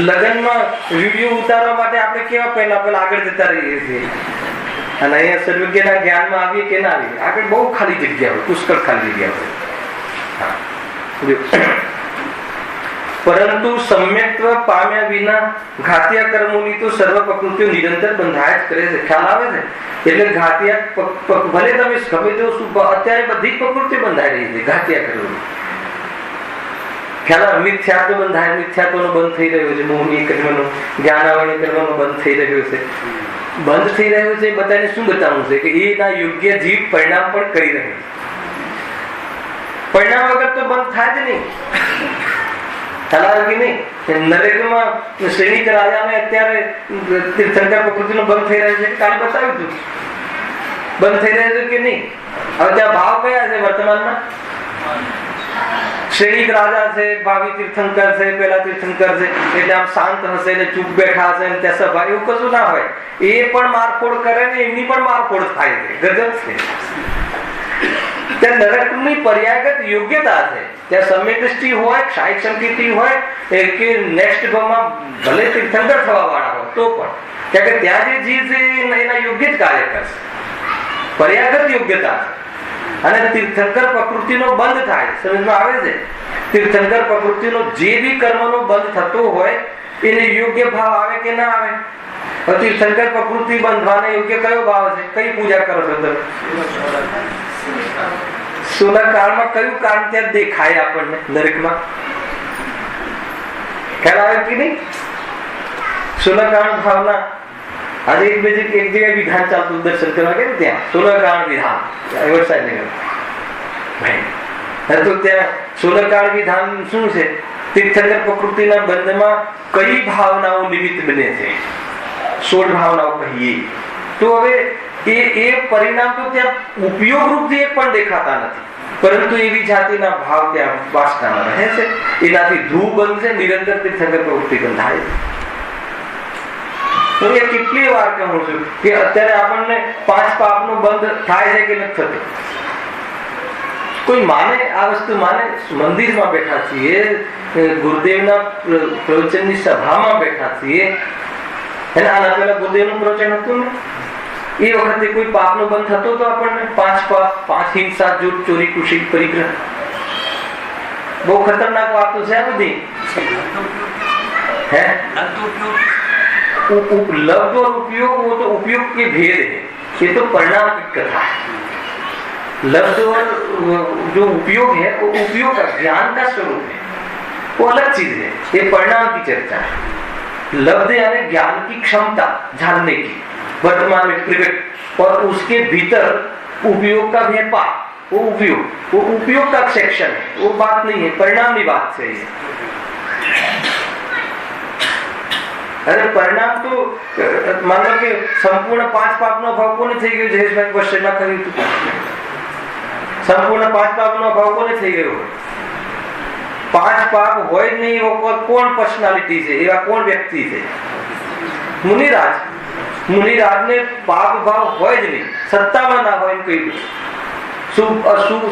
લગ્નમાં વિડીયો ઉતારવા માટે આપણે કેવા પહેલા આગળ જતા રહીએ છીએ. અને અહીંયા સર્વજ્ઞના જ્ઞાનમાં આવીએ કે ના આવીએ, આગળ બહુ ખાલી જગ્યા હોય, પુષ્કળ ખાલી જગ્યા હોય. પરંતુ સમ્યક્ત્વ પામ્યા વિના ઘાતિયા કર્મોની તો સર્વ પ્રકૃતિઓ નિરંતર બંધાયા જ કરે છે. ખ્યાલ આવે છે? એટલે ઘાતિયા ભલે તમે ગમે તેવું અત્યારે બધી જ પ્રકૃતિ બંધાઈ રહી છે ઘાતિયા કર્મોની. ખ્યાલ મિથ્યાત્વ બંધાય, મિથ્યાત્વનો બંધ થઈ રહ્યો છે. મોહની કર્મનો, જ્ઞાનાવરણીય કર્મનો બંધ થઈ રહ્યો છે. બંધ થઈ રહ્યું છે બધાને શું બતાવવું છે કે એના યોગ્ય જીવ પરિણામ પણ કરી રહ્યો છે. પરિણામ વગર તો બંધ થાય જ નહીં. ખ્યાલ કે નહીં? નરેન્દ્રમાં સૈનિક રાજાને અત્યારે તીર્થંકર પ્રકૃતિનો બંધ થઈ રહ્યો છે, કાલે બતાવ્યું હતું. બંધ થઈ રહ્યો છે કે નહીં? હવે ત્યાં ભાવ કયા છે વર્તમાનમાં? સૈનિક રાજા છે, ભાવિ તીર્થંકર છે, પેલા તીર્થંકર છે, એટલે આમ શાંત હશે ને ચૂપ બેઠા હશે ને ત્યાં સભા, એવું કશું ના હોય. એ પણ મારફોડ કરે ને એમની પણ મારફોડ થાય છે. ગજબ છે. ત્યાં નરકની પર્યાયગત યોગ્યતા છે. ત્યાં સમ્યક દ્રષ્ટિ હોય, ક્ષાયિક સંકેતિ હોય કે નેક્સ્ટ ભાવમાં ભલે તીર્થંકર થવા વાળા હોય તો પણ, કારણ કે ત્યાં જે જીવ છે એના યોગ્ય જ કાર્ય કરશે. પર્યાયગત યોગ્યતા છે. અને તીર્થંકર પ્રકૃતિનો બંધ થાય, સમજમાં આવે છે? તીર્થંકર પ્રકૃતિનો જે બી કર્મનો બંધ થતો હોય એને યોગ્ય ભાવ આવે કે ના આવે? તીર્થંકર પ્રકૃતિ બંધવાને યોગ્ય કયો ભાવ છે? કઈ પૂજા કરો છો તમે? સોના કાળમાં કયું કાળ ત્યાં દેખાય આપણને નરકમાં? ખ્યાલ આવે કે નહીં? સોના કાળ ભાવના આજે એક જગ્યાએ વિધાન ચાલતું દર્શન કરવા કે ત્યાં સોલરકાળ વિધાન તો ત્યાં સોલરકાળ વિધાન શું છે? તીર્થંકર પ્રકૃતિના બંધમાં કઈ ભાવનાઓ નિમિત્ત બને છે? 16 ભાવનાઓ કહીએ તો હવે એ પરિણામ તો ત્યાં ઉપયોગ રૂપથી એક પણ દેખાતા નથી, પરંતુ એવી જાતિના ભાવ ત્યાં વાસનામાં રહે છે. એનાથી ધ્રુવ બનશે, નિરંતર તીર્થંકર પ્રવૃત્તિ બંધાય છે. હું એ કેટલી વાર કહું છું કે અત્યારે આપણને 5 પાપનો બંધ થાય છે કે નથી થતો? કોઈ માને આ વસ્તુ? માને? મંદિરમાં બેઠા છીએ, ગુરુદેવના પ્રવચનની સભામાં બેઠા છીએ. એને આના પહેલા ગુરુદેવનું પ્રવચન હતું ને, એ વખતે કોઈ પાપનો બંધ થતો તો આપણને? 5 પાપ, 5 હિંસા, જૂઠ, ચોરી, કુશી, પરિગ્રહ. બહુ ખતરનાક વાતો છે આ બધી. હે लब्ध और उपयोग, वो तो उपयोग के भेद है, ये तो परिणाम की कथा है. लब्ध और जो उपयोग है वो उपयोग का ज्ञान का स्वरूप है, वो अलग चीज है. ये परिणाम की चर्चा है. लब्ध यानी ज्ञान की क्षमता जानने की, वर्तमान में प्रकट, और उसके भीतर उपयोग का व्यापार, वो उपयोग का सेक्शन है, वो बात नहीं है. परिणाम की बात है ये. अरे परिणाम तो मानो कि संपूर्ण 5 पापનો ભાવ કોને થઈ ગયો? જયેશભાઈ ક્વેશ્ચનમાં કહ્યું હતું, સંપૂર્ણ 5 પાપનો ભાવ કોને થઈ ગયો? 5 પાપ હોય જ નહીં એવો કોણ પર્સનાલિટી છે? એવા કોણ વ્યક્તિ છે? મુનિરાજ. મુનિરાજને પાપ ભાવ હોય જ નહીં, સત્તામાં ના હોય એમ કહ્યું.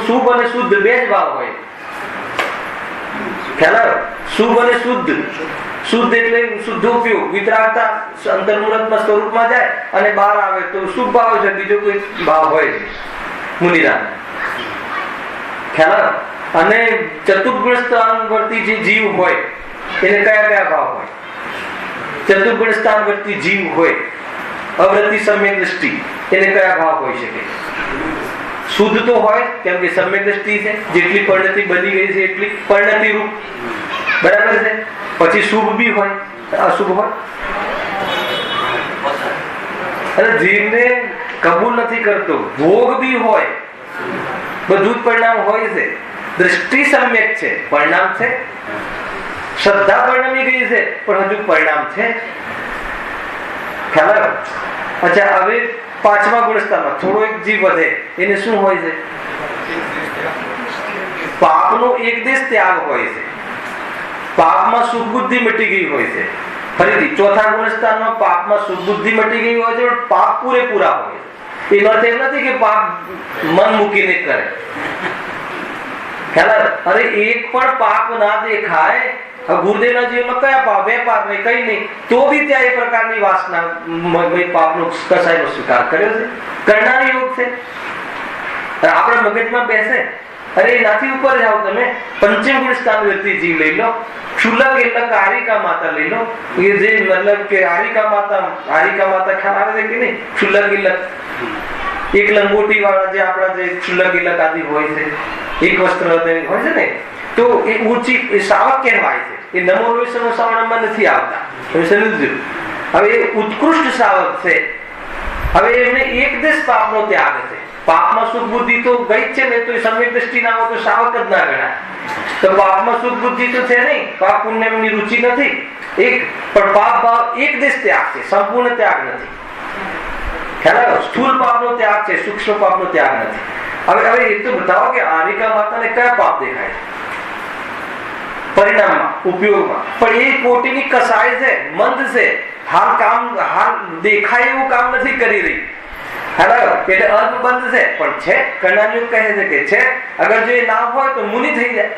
શુભ અને શુદ્ધ બે જ ભાવ હોય. ખ્યાલ આવે? શુભ અને શુદ્ધ. શુદ્ધ એટલે શુદ્ધ ઉપયોગ, વિતરાગતા અંતર્મુહૂર્તના સ્વરૂપમાં જાય અને બહાર આવે તો શુભ ભાવ છે, બીજો કોઈ ભાવ હોય મુનિરાજ. ખ્યાલ આવે? અને ચતુર્ગુણ સ્થાનવર્તી જે જીવ હોય એને કયા ભાવ હોય? ચતુર્ગુણ સ્થાનવર્તી જીવ હોય, અવૃત્તિ સમ્યક દ્રષ્ટિ, એને કયા ભાવ હોઈ શકે? શુદ્ધ તો હોય, કેમ કે સમ્યક દ્રષ્ટિ છે, જેટલી પરિણતિ બની ગઈ છે એટલી પરિણતિ રૂપ, બરાબર છે. પછી શુભ બી હોય, અશુભ હોય, અને જીવને કબૂલ નથી કરતો, ભોગ બી હોય, બધું જ પરિણામ હોય છે. દ્રષ્ટિ સમ્યક છે, પરિણામ છે. શ્રદ્ધા પરિણમી ગઈ છે, પણ હજુ પરિણામ છે. ખ્યાલ આવ્યો? અચ્છા, હવે પાંચમા ગુણસ્થાનમાં થોડો એક જીવ વધે, એને શું હોય છે? પાપનો એક દેશ ત્યાગ હોય છે. પાપમાં સુખ બુદ્ધિ મટી ગઈ હોય છે. ફરીથી ચોથા ગુણસ્થાનમાં પાપમાં સુખ બુદ્ધિ મટી ગઈ હોય છે, પણ પાપ પૂરેપૂરા હોય છે. એનો અર્થ એમ નથી કે પાપ મન મૂકીને કરે. ખ્યાલ આવે? અરે એક પણ પાપ ના દેખાય. ગુરુદેવના જીવનમાં કયા પાપ? વેપાર નહીં, કઈ નહીં, તો બી ત્યાં એ પ્રકારની વાસના પાપનો કસાયનો સ્વીકાર કર્યો છે. કરનાર યોગ છે. આપણા મગજમાં બેસે, અરે એનાથી ઉપર જાઓ તમે, પંચમ ગુણ સ્થાન વ્યક્તિ જીવ લઈ લો, ક્ષુલક એટલે કારિકા માતા લઈ લો. એ જે મતલબ કે હારિકા માતા ખ્યાલ આવે છે કે નહીં? ક્ષુલક ઇલક, એક લંગોટી વાળા જે આપણા જે ક્ષુલક ઇલક આદિ હોય છે, એક વસ્ત્ર હોય છે ને, તો એ ઊંચી એ શાવક કહેવાય છે. એ નમો વિષ્ણુ શ્રવણમાં નથી આવતા. તમે સમજો. હવે એ ઉત્કૃષ્ટ શાવક છે. હવે એમને એક દેશ પાપનો ત્યાગ છે. પાપમાં સુખ બુદ્ધિ તો ગઈ જ છે ને, તો એ સમ્યક દ્રષ્ટિ ના હોય તો શાવક જ ના ગણાય. તો પાપમાં સુખ બુદ્ધિ તો છે નહીં, પાપ પુણ્યની રુચિ નથી, એક પણ પાપ ભાવ એક દેશ ત્યાગ છે, સંપૂર્ણ ત્યાગ નથી. ખ્યાલ આવ્યો? સ્થૂળ પાપનો ત્યાગ છે, સૂક્ષ્મ પાપનો ત્યાગ નથી. હવે એ તો બતાવો કે હારિકા માતાને કયા પાપ દેખાય છે પરિણામમાં, ઉપયોગમાં? પણ એ કોટીની કસાય છે, મંદ છે, હાલ દેખાય એવું કામ નથી કરી રહી. એટલે અર્થબંધ છે, પણ છે. કર્ણાયુગ કહે છે કે છે. અગર જો એ ના હોય તો મુનિ થઈ જાય.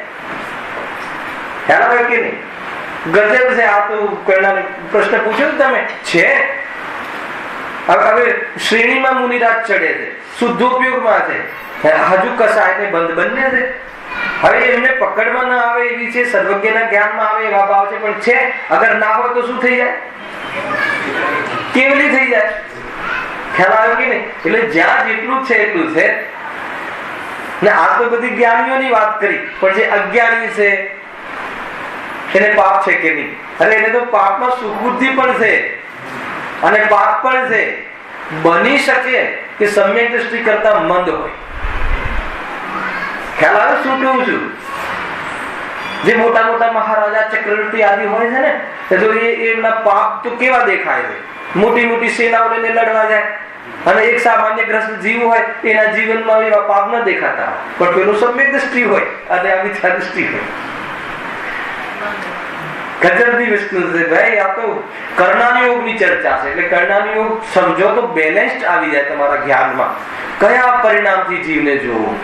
ખ્યાલ આવે કે નહીં? ગજબ છે આ તો. કર્ણાને પ્રશ્ન પૂછ્યો તમે, છે. હવે શ્રેણીમાં મુનિરાજ ચડે છે, શુદ્ધોપયોગમાં છે, હજુ કસાય ને બંધ બંને છે. હવે એમને પકડમાં ના આવે એવી છે, સર્વજ્ઞના જ્ઞાનમાં આવે એવા ભાવ છે, પણ છે. અગર ના હોય તો શું થઈ જાય? કેવલી થઈ જાય. ખ્યાલ આવ્યો કે નહીં? એટલે જ્યાં જેટલું છે એટલું છે ને. આ તો બધી જ્ઞાનીઓની વાત કરી, પણ જે અજ્ઞાની છે એને પાપ છે કે નહીં? અરે એને તો પાપમાં સુખ બુદ્ધિ પણ છે અને પાપ પણ છે. બની શકે કે સમ્યક દ્રષ્ટિ કરતા મંદ હોય. ખ્યાલ આવે શું કહું છું? જે મોટા મોટા મહારાજા ચક્રવર્તી આદિ હોય છે ને, તો એમના પાપ તો કેવા દેખાય છે? મોટી મોટી સેનાઓ લઈને લડવા જાય, અને એક સામાન્ય ગ્રસ્ત જીવ હોય એના જીવનમાં એવા પાપ ન દેખાતા, પણ પેલું સમ્યક દ્રષ્ટિ હોય અને આ મિથ્યા દ્રષ્ટિ હોય. ગજબની વસ્તુ છે ભાઈ. આ તો કર્ણાનુયોગની ચર્ચા છે. એટલે કર્ણાનુયોગ સમજો તો બેલેન્સ્ડ આવી જાય તમારા જ્ઞાનમાં. કયા પરિણામથી જીવને જોવું,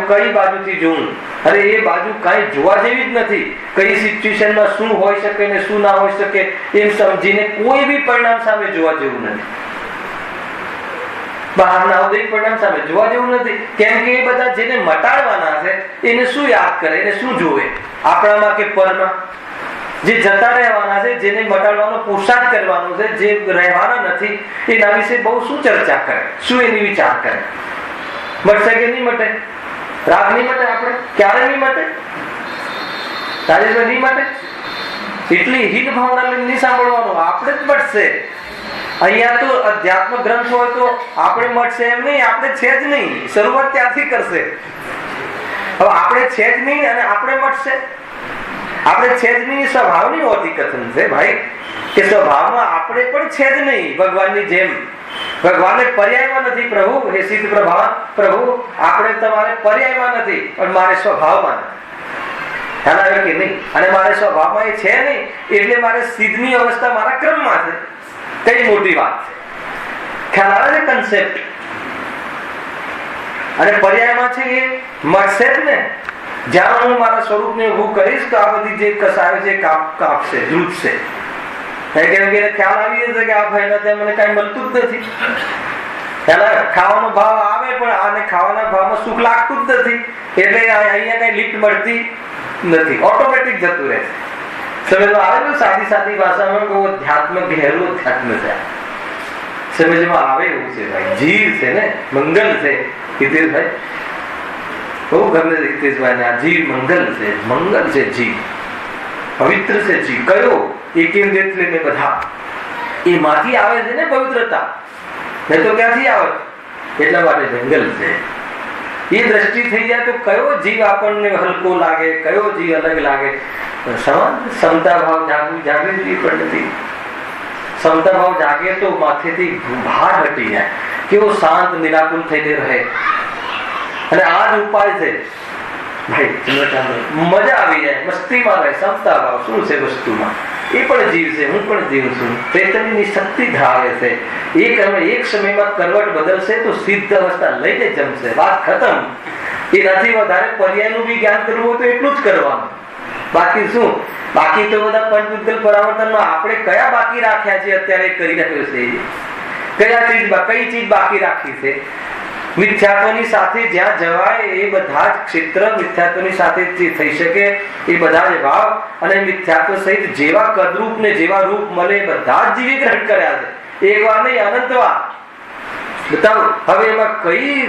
કઈ બાજુથી જોવું. અરે એ બાજુ કઈ જોવા જેવી જ નથી. કઈ સિચ્યુએશનમાં શું હોઈ શકે ને શું ના હોઈ શકે એમ સમજીને કોઈ બી પરિણામ સામે જોવા જેવું નથી. બહારના ઉદય પરિણામ સામે જોવા જેવું નથી. કેમ કે એ બધા જેને મટાડવાના છે એને શું યાદ કરે, એને શું જોવે? આપણામાં કે પરમાં? જે જતા રહેવાના છે, જેને મટાડવાનો પુરુષાર્થ કરવાનો છે, જે રહેવાના નથી, એના વિશે બહુ શું ચર્ચા કરે, શું એની વિચાર કરે? મટશે કે નહીં મટે? રાગ નહીં મટે? આપણે ક્યારે નહીં મટે? રાજેશભાઈ નહીં મટે? એટલી હીન ભાવના નહીં સાંભળવાનું, આપણે જ મટશે. અહીંયા તો અધ્યાત્મ ગ્રંથ હોય તો આપણે મટશે એમ નહીં, આપણે છે જ નહીં. શરૂઆત ત્યાંથી કરશે. હવે આપણે છે જ નહીં અને આપણે મટશે. આપણે છે જ નહીં સ્વભાવની હોતી કથન છે ભાઈ, કે સ્વભાવમાં આપણે પણ છે જ નહીં ભગવાનની જેમ. ભગવાનને પર્યાયમાં નથી. પ્રભુ હે સિદ્ધ પ્રભુ, આપણે તમારે પર્યાયમાં નથી, પણ મારે સ્વભાવમાં નથી. ખ્યાલ આવ્યો કે નહીં? અને મારે સ્વભાવમાં એ છે નહીં, એટલે મારે સિદ્ધની અવસ્થા મારા ક્રમમાં છે. કઈ મોટી વાત છે. ખ્યાલ આવે છે કન્સેપ્ટ? અને પર્યાયમાં છે એ મળશે જ ને. જ્યાં હું મારા સ્વરૂપને ઊભું કરીશ તો આ બધી જે કસાય છે કાપશે, ધ્રુજશે. કેમ કે ખ્યાલ આવી જશે કે આ ભાઈ મને કઈ મળતું જ નથી. ખાવાનો ભાવ આવે પણ આને ખાવાના ભાવમાં સુખ લાગતું જ નથી, એટલે અહીંયા કઈ લિફ્ટ મળતી નથી, ઓટોમેટિક જતું રહે છે. સમજ આવે ને? સાદી ભાષામાં કહું, અધ્યાત્મ ઘેરું અધ્યાત્મ છે. સમજમાં આવે એવું છે ભાઈ. જીવ છે ને, મંગલ છે હિતેશભાઈ, બહુ ગમે હિતેશભાઈ. આ જીવ મંગલ છે, મંગલ છે જીવ, પવિત્ર છે જીવ. કયો? એકેમ જેટલે બધા એમાંથી આવે છે ને પવિત્રતા, નહીં તો ક્યાંથી આવે? એટલા માટે જંગલ છે. એ દ્રષ્ટિ થઈ જાય તો કયો જીવ આપણને હલકો લાગે, કયો જીવ અલગ લાગે? સમતા ભાવ જાગૃતિ પણ નથી. સમતા ભાવ જાગે તો માથેથી ભાર હટી જાય, કેવો શાંત નિરાકુલ થઈને રહે. અને આ જ ઉપાય છે ભાઈ, મજા આવી જાય, મસ્તીમાં રહે. સમતા ભાવ શું છે વસ્તુમાં? એ પણ જીવ છે, હું પણ જીવ છું. ચૈતન્યની શક્તિ ધારે છે. એક સમયમાં કરવટ બદલશે તો સિદ્ધ અવસ્થા લઈને જમશે. વાત ખતમ. એનાથી વધારે પર્યાયનું બી જ્ઞાન કરવું હોય તો એટલું જ કરવાનું. બાકી શું? બાકી તો બધા પંચભૂતગલ પરાવર્તનમાં આપણે કયા બાકી રાખ્યા છે? અત્યારે કરી રાખ્યો છે કઈ ચીજ બાકી રાખી છે? મિથ્યાત્વની સાથે જ્યાં જવાય એ બધા જ ક્ષેત્ર મિથ્યાત્વની સાથે થઈ શકે. એ બધા જ ભાવ અને મિથ્યાત્વ સહિત જેવા કદરૂપ ને જેવા રૂપ મળે બધા જ જીવે ગ્રહણ કર્યા છે. એક વાર નહીં, અનંતવાર. બતાવો હવે એમાં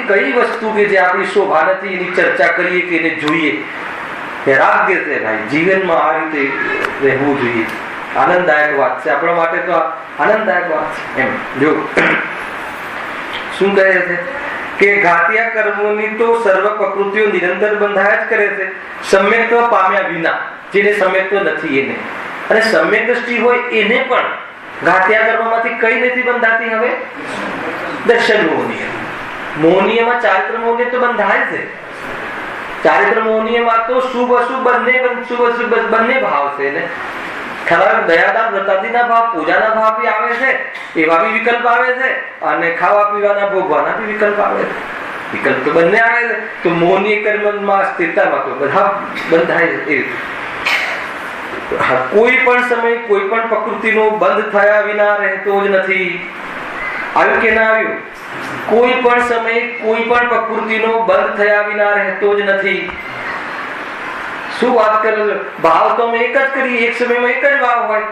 કઈ વસ્તુ કે જે આપણી શોભા નથી એની ચર્ચા કરીએ કે એને જોઈએ? રાગ્ય છે ભાઈ, જીવનમાં આ રીતે રહેવું જોઈએ. આનંદદાયક વાત છે આપણા માટે, તો આનંદદાયક વાત છે. એમ જો શું કહે છે કે ઘાતિયા કર્મોની તો સર્વ પ્રકૃતિઓ નિરંતર બંધાયા જ કરે છે, સમ્યક્ત્વ પામ્યા વિના. જેને સમ્યક્ત્વ નથી એને, અને સમ્યક દ્રષ્ટિ હોય એને પણ ઘાતિયા કર્મોમાંથી કઈ નથી બંધાતી. હવે દર્શન મોહનીય, મોહનીયમાં ચારિત્ર મોહનીય તો બંધાય છે. ચારિત્ર મોહનીયમાં તો શુભ અશુભ બંને ભાવ છે ને. ખરા દયાદાન વ્રતાદિના ભાવ, પૂજાના ભાવ બી આવે છે, એવા બી વિકલ્પ આવે છે, અને ખાવા પીવાના ભોગવાના બી વિકલ્પ આવે છે. વિકલ્પ તો બંને આવે છે. તો મોહનીય કર્મમાં સ્થિરતામાં તો બધા બંધાય છે. કોઈ પણ સમય કોઈ પણ પ્રકૃતિનો બંધ થયા વિના રહેતો જ નથી. આવ્યું કે ના આવ્યું? કોઈ પણ સમય કોઈ પણ પ્રકૃતિનો બંધ થયા વિના રહેતો જ નથી. શું વાત કરો? ભાવ તો અમે એક જ કરીએ, એક સમયમાં એક જ ભાવ હોય.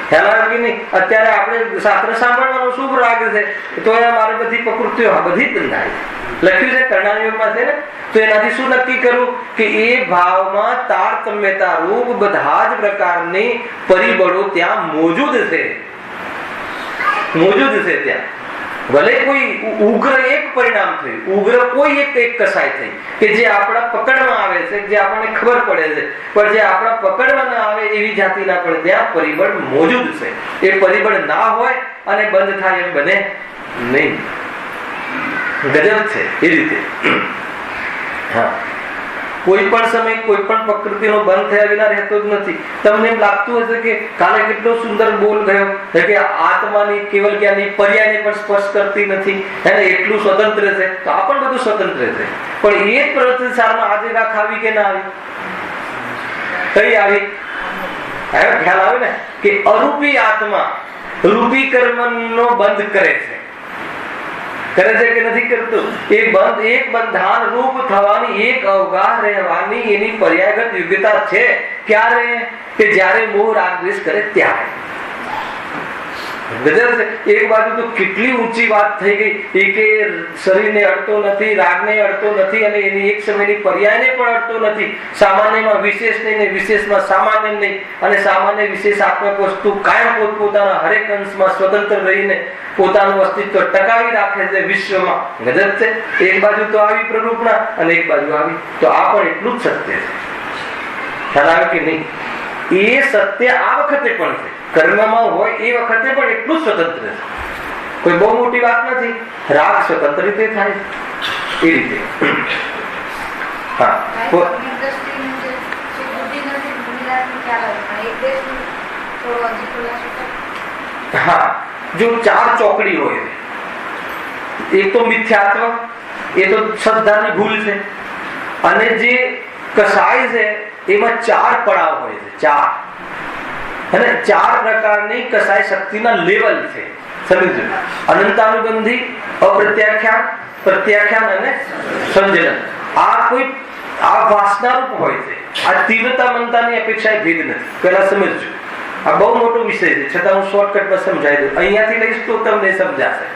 ખ્યાલ આવે કે નહીં? અત્યારે આપણે શાસ્ત્ર સાંભળવાનો શુભ રાગ છે, તો અમારે બધી પ્રકૃતિઓ બધી જ બંધાય. લખ્યું છે કર્ણાયુગમાં છે ને, તો એનાથી શું નક્કી કરવું કે એ ભાવમાં તારતમ્યતા રૂપ બધા જ પ્રકારની પરિબળો ત્યાં મોજૂદ છે. મોજૂદ છે ત્યાં. ભલે કોઈ ઉગ્ર એક પરિણામ થયું, ઉગ્ર કોઈ એક કસાય થઈ કે જે આપણા પકડમાં આવે છે, જે આપણને ખબર પડે છે, પણ જે આપણા પકડમાં ના આવે એવી જાતિના પણ ત્યાં પરિબળ મોજૂદ છે. એ પરિબળ ના હોય અને બંધ થાય એમ બને નહીં. ગજબ છે એ રીતે. હા, કોઈ પણ સમય કોઈ પણ પ્રકૃતિનો બંધ થયા વિના રહેતો જ નથી. તમને એમ લાગતું હશે કે કાલે કેટલો સુંદર બોલ ગયો કે આત્માની કેવલ જ્ઞાનની પર્યાયને પણ સ્પર્શ કરતી નથી, એને એટલું સ્વતંત્ર છે. તો આ પણ બધું સ્વતંત્ર છે, પણ એ જ પ્રવૃત્તિસારમાં આજે ગાંઠ આવી કે ના આવી? કઈ આવી? હવે ખ્યાલ આવે ને કે અરૂપી આત્મા રૂપી કર્મનો બંધ કરે છે. કરે છે કે નથી કરતું? એ બંધ, એક બંધાન રૂપ થવાની, એક અવગાહ રહેવાની એની પર્યાયગત યોગ્યતા છે. ક્યારે? કે જ્યારે મોહ રાગ દ્વેષ કરે ત્યારે. એક બાજુ તો કેટલી ઊંચી વાત થઈ ગઈ કે શરીરને અડતો નથી, રાગને અડતો નથી, અને એની એક સમયની પર્યાયને પણ અડતો નથી. સામાન્યમાં વિશેષ નહીં ને વિશેષમાં સામાન્ય નહીં, અને સામાન્ય વિશેષ આત્મક વસ્તુ કાયમ પોતપોતાના હરેક અંશમાં સ્વતંત્ર રહીને પોતાનું અસ્તિત્વ ટકાવી રાખે છે વિશ્વમાં. ગજબ છે. એક બાજુ તો આવી પ્રરૂપણા અને એક બાજુ આવી. તો આ પણ એટલું જ સત્ય છે. ખ્યાલ આવે કે નહીં? એ સત્ય આ વખતે પણ છે. કર્મમાં હોય એ વખતે પણ એટલું સ્વતંત્ર છે. કોઈ બહુ મોટી વાત નથી. રાગ સ્વતંત્ર રીતે થાય એ રીતે. હા, જો ચાર ચોકડી હોય, એક તો મિથ્યાત્વ, એ તો શ્રદ્ધાની ભૂલ છે, અને જે કસાય છે એમાં ચાર પડાવ હોય છે. ચાર અને ચાર પ્રકારની કસાય શક્તિના લેવલ છે. સમજો, અનંતાનુબંધી, અપ્રત્યાખ્યાન, પ્રત્યાખ્યાન અને સંજનન. આ વાસના રૂપ હોય છે. આ તીવ્રતા મનતાની અપેક્ષા ભેદ નથી. પેલા સમજજો. આ બહુ મોટો વિષય છે, છતાં હું શોર્ટકટમાં સમજાવી દઉં. અહીંયાથી લઈશ તો તમને સમજાશે.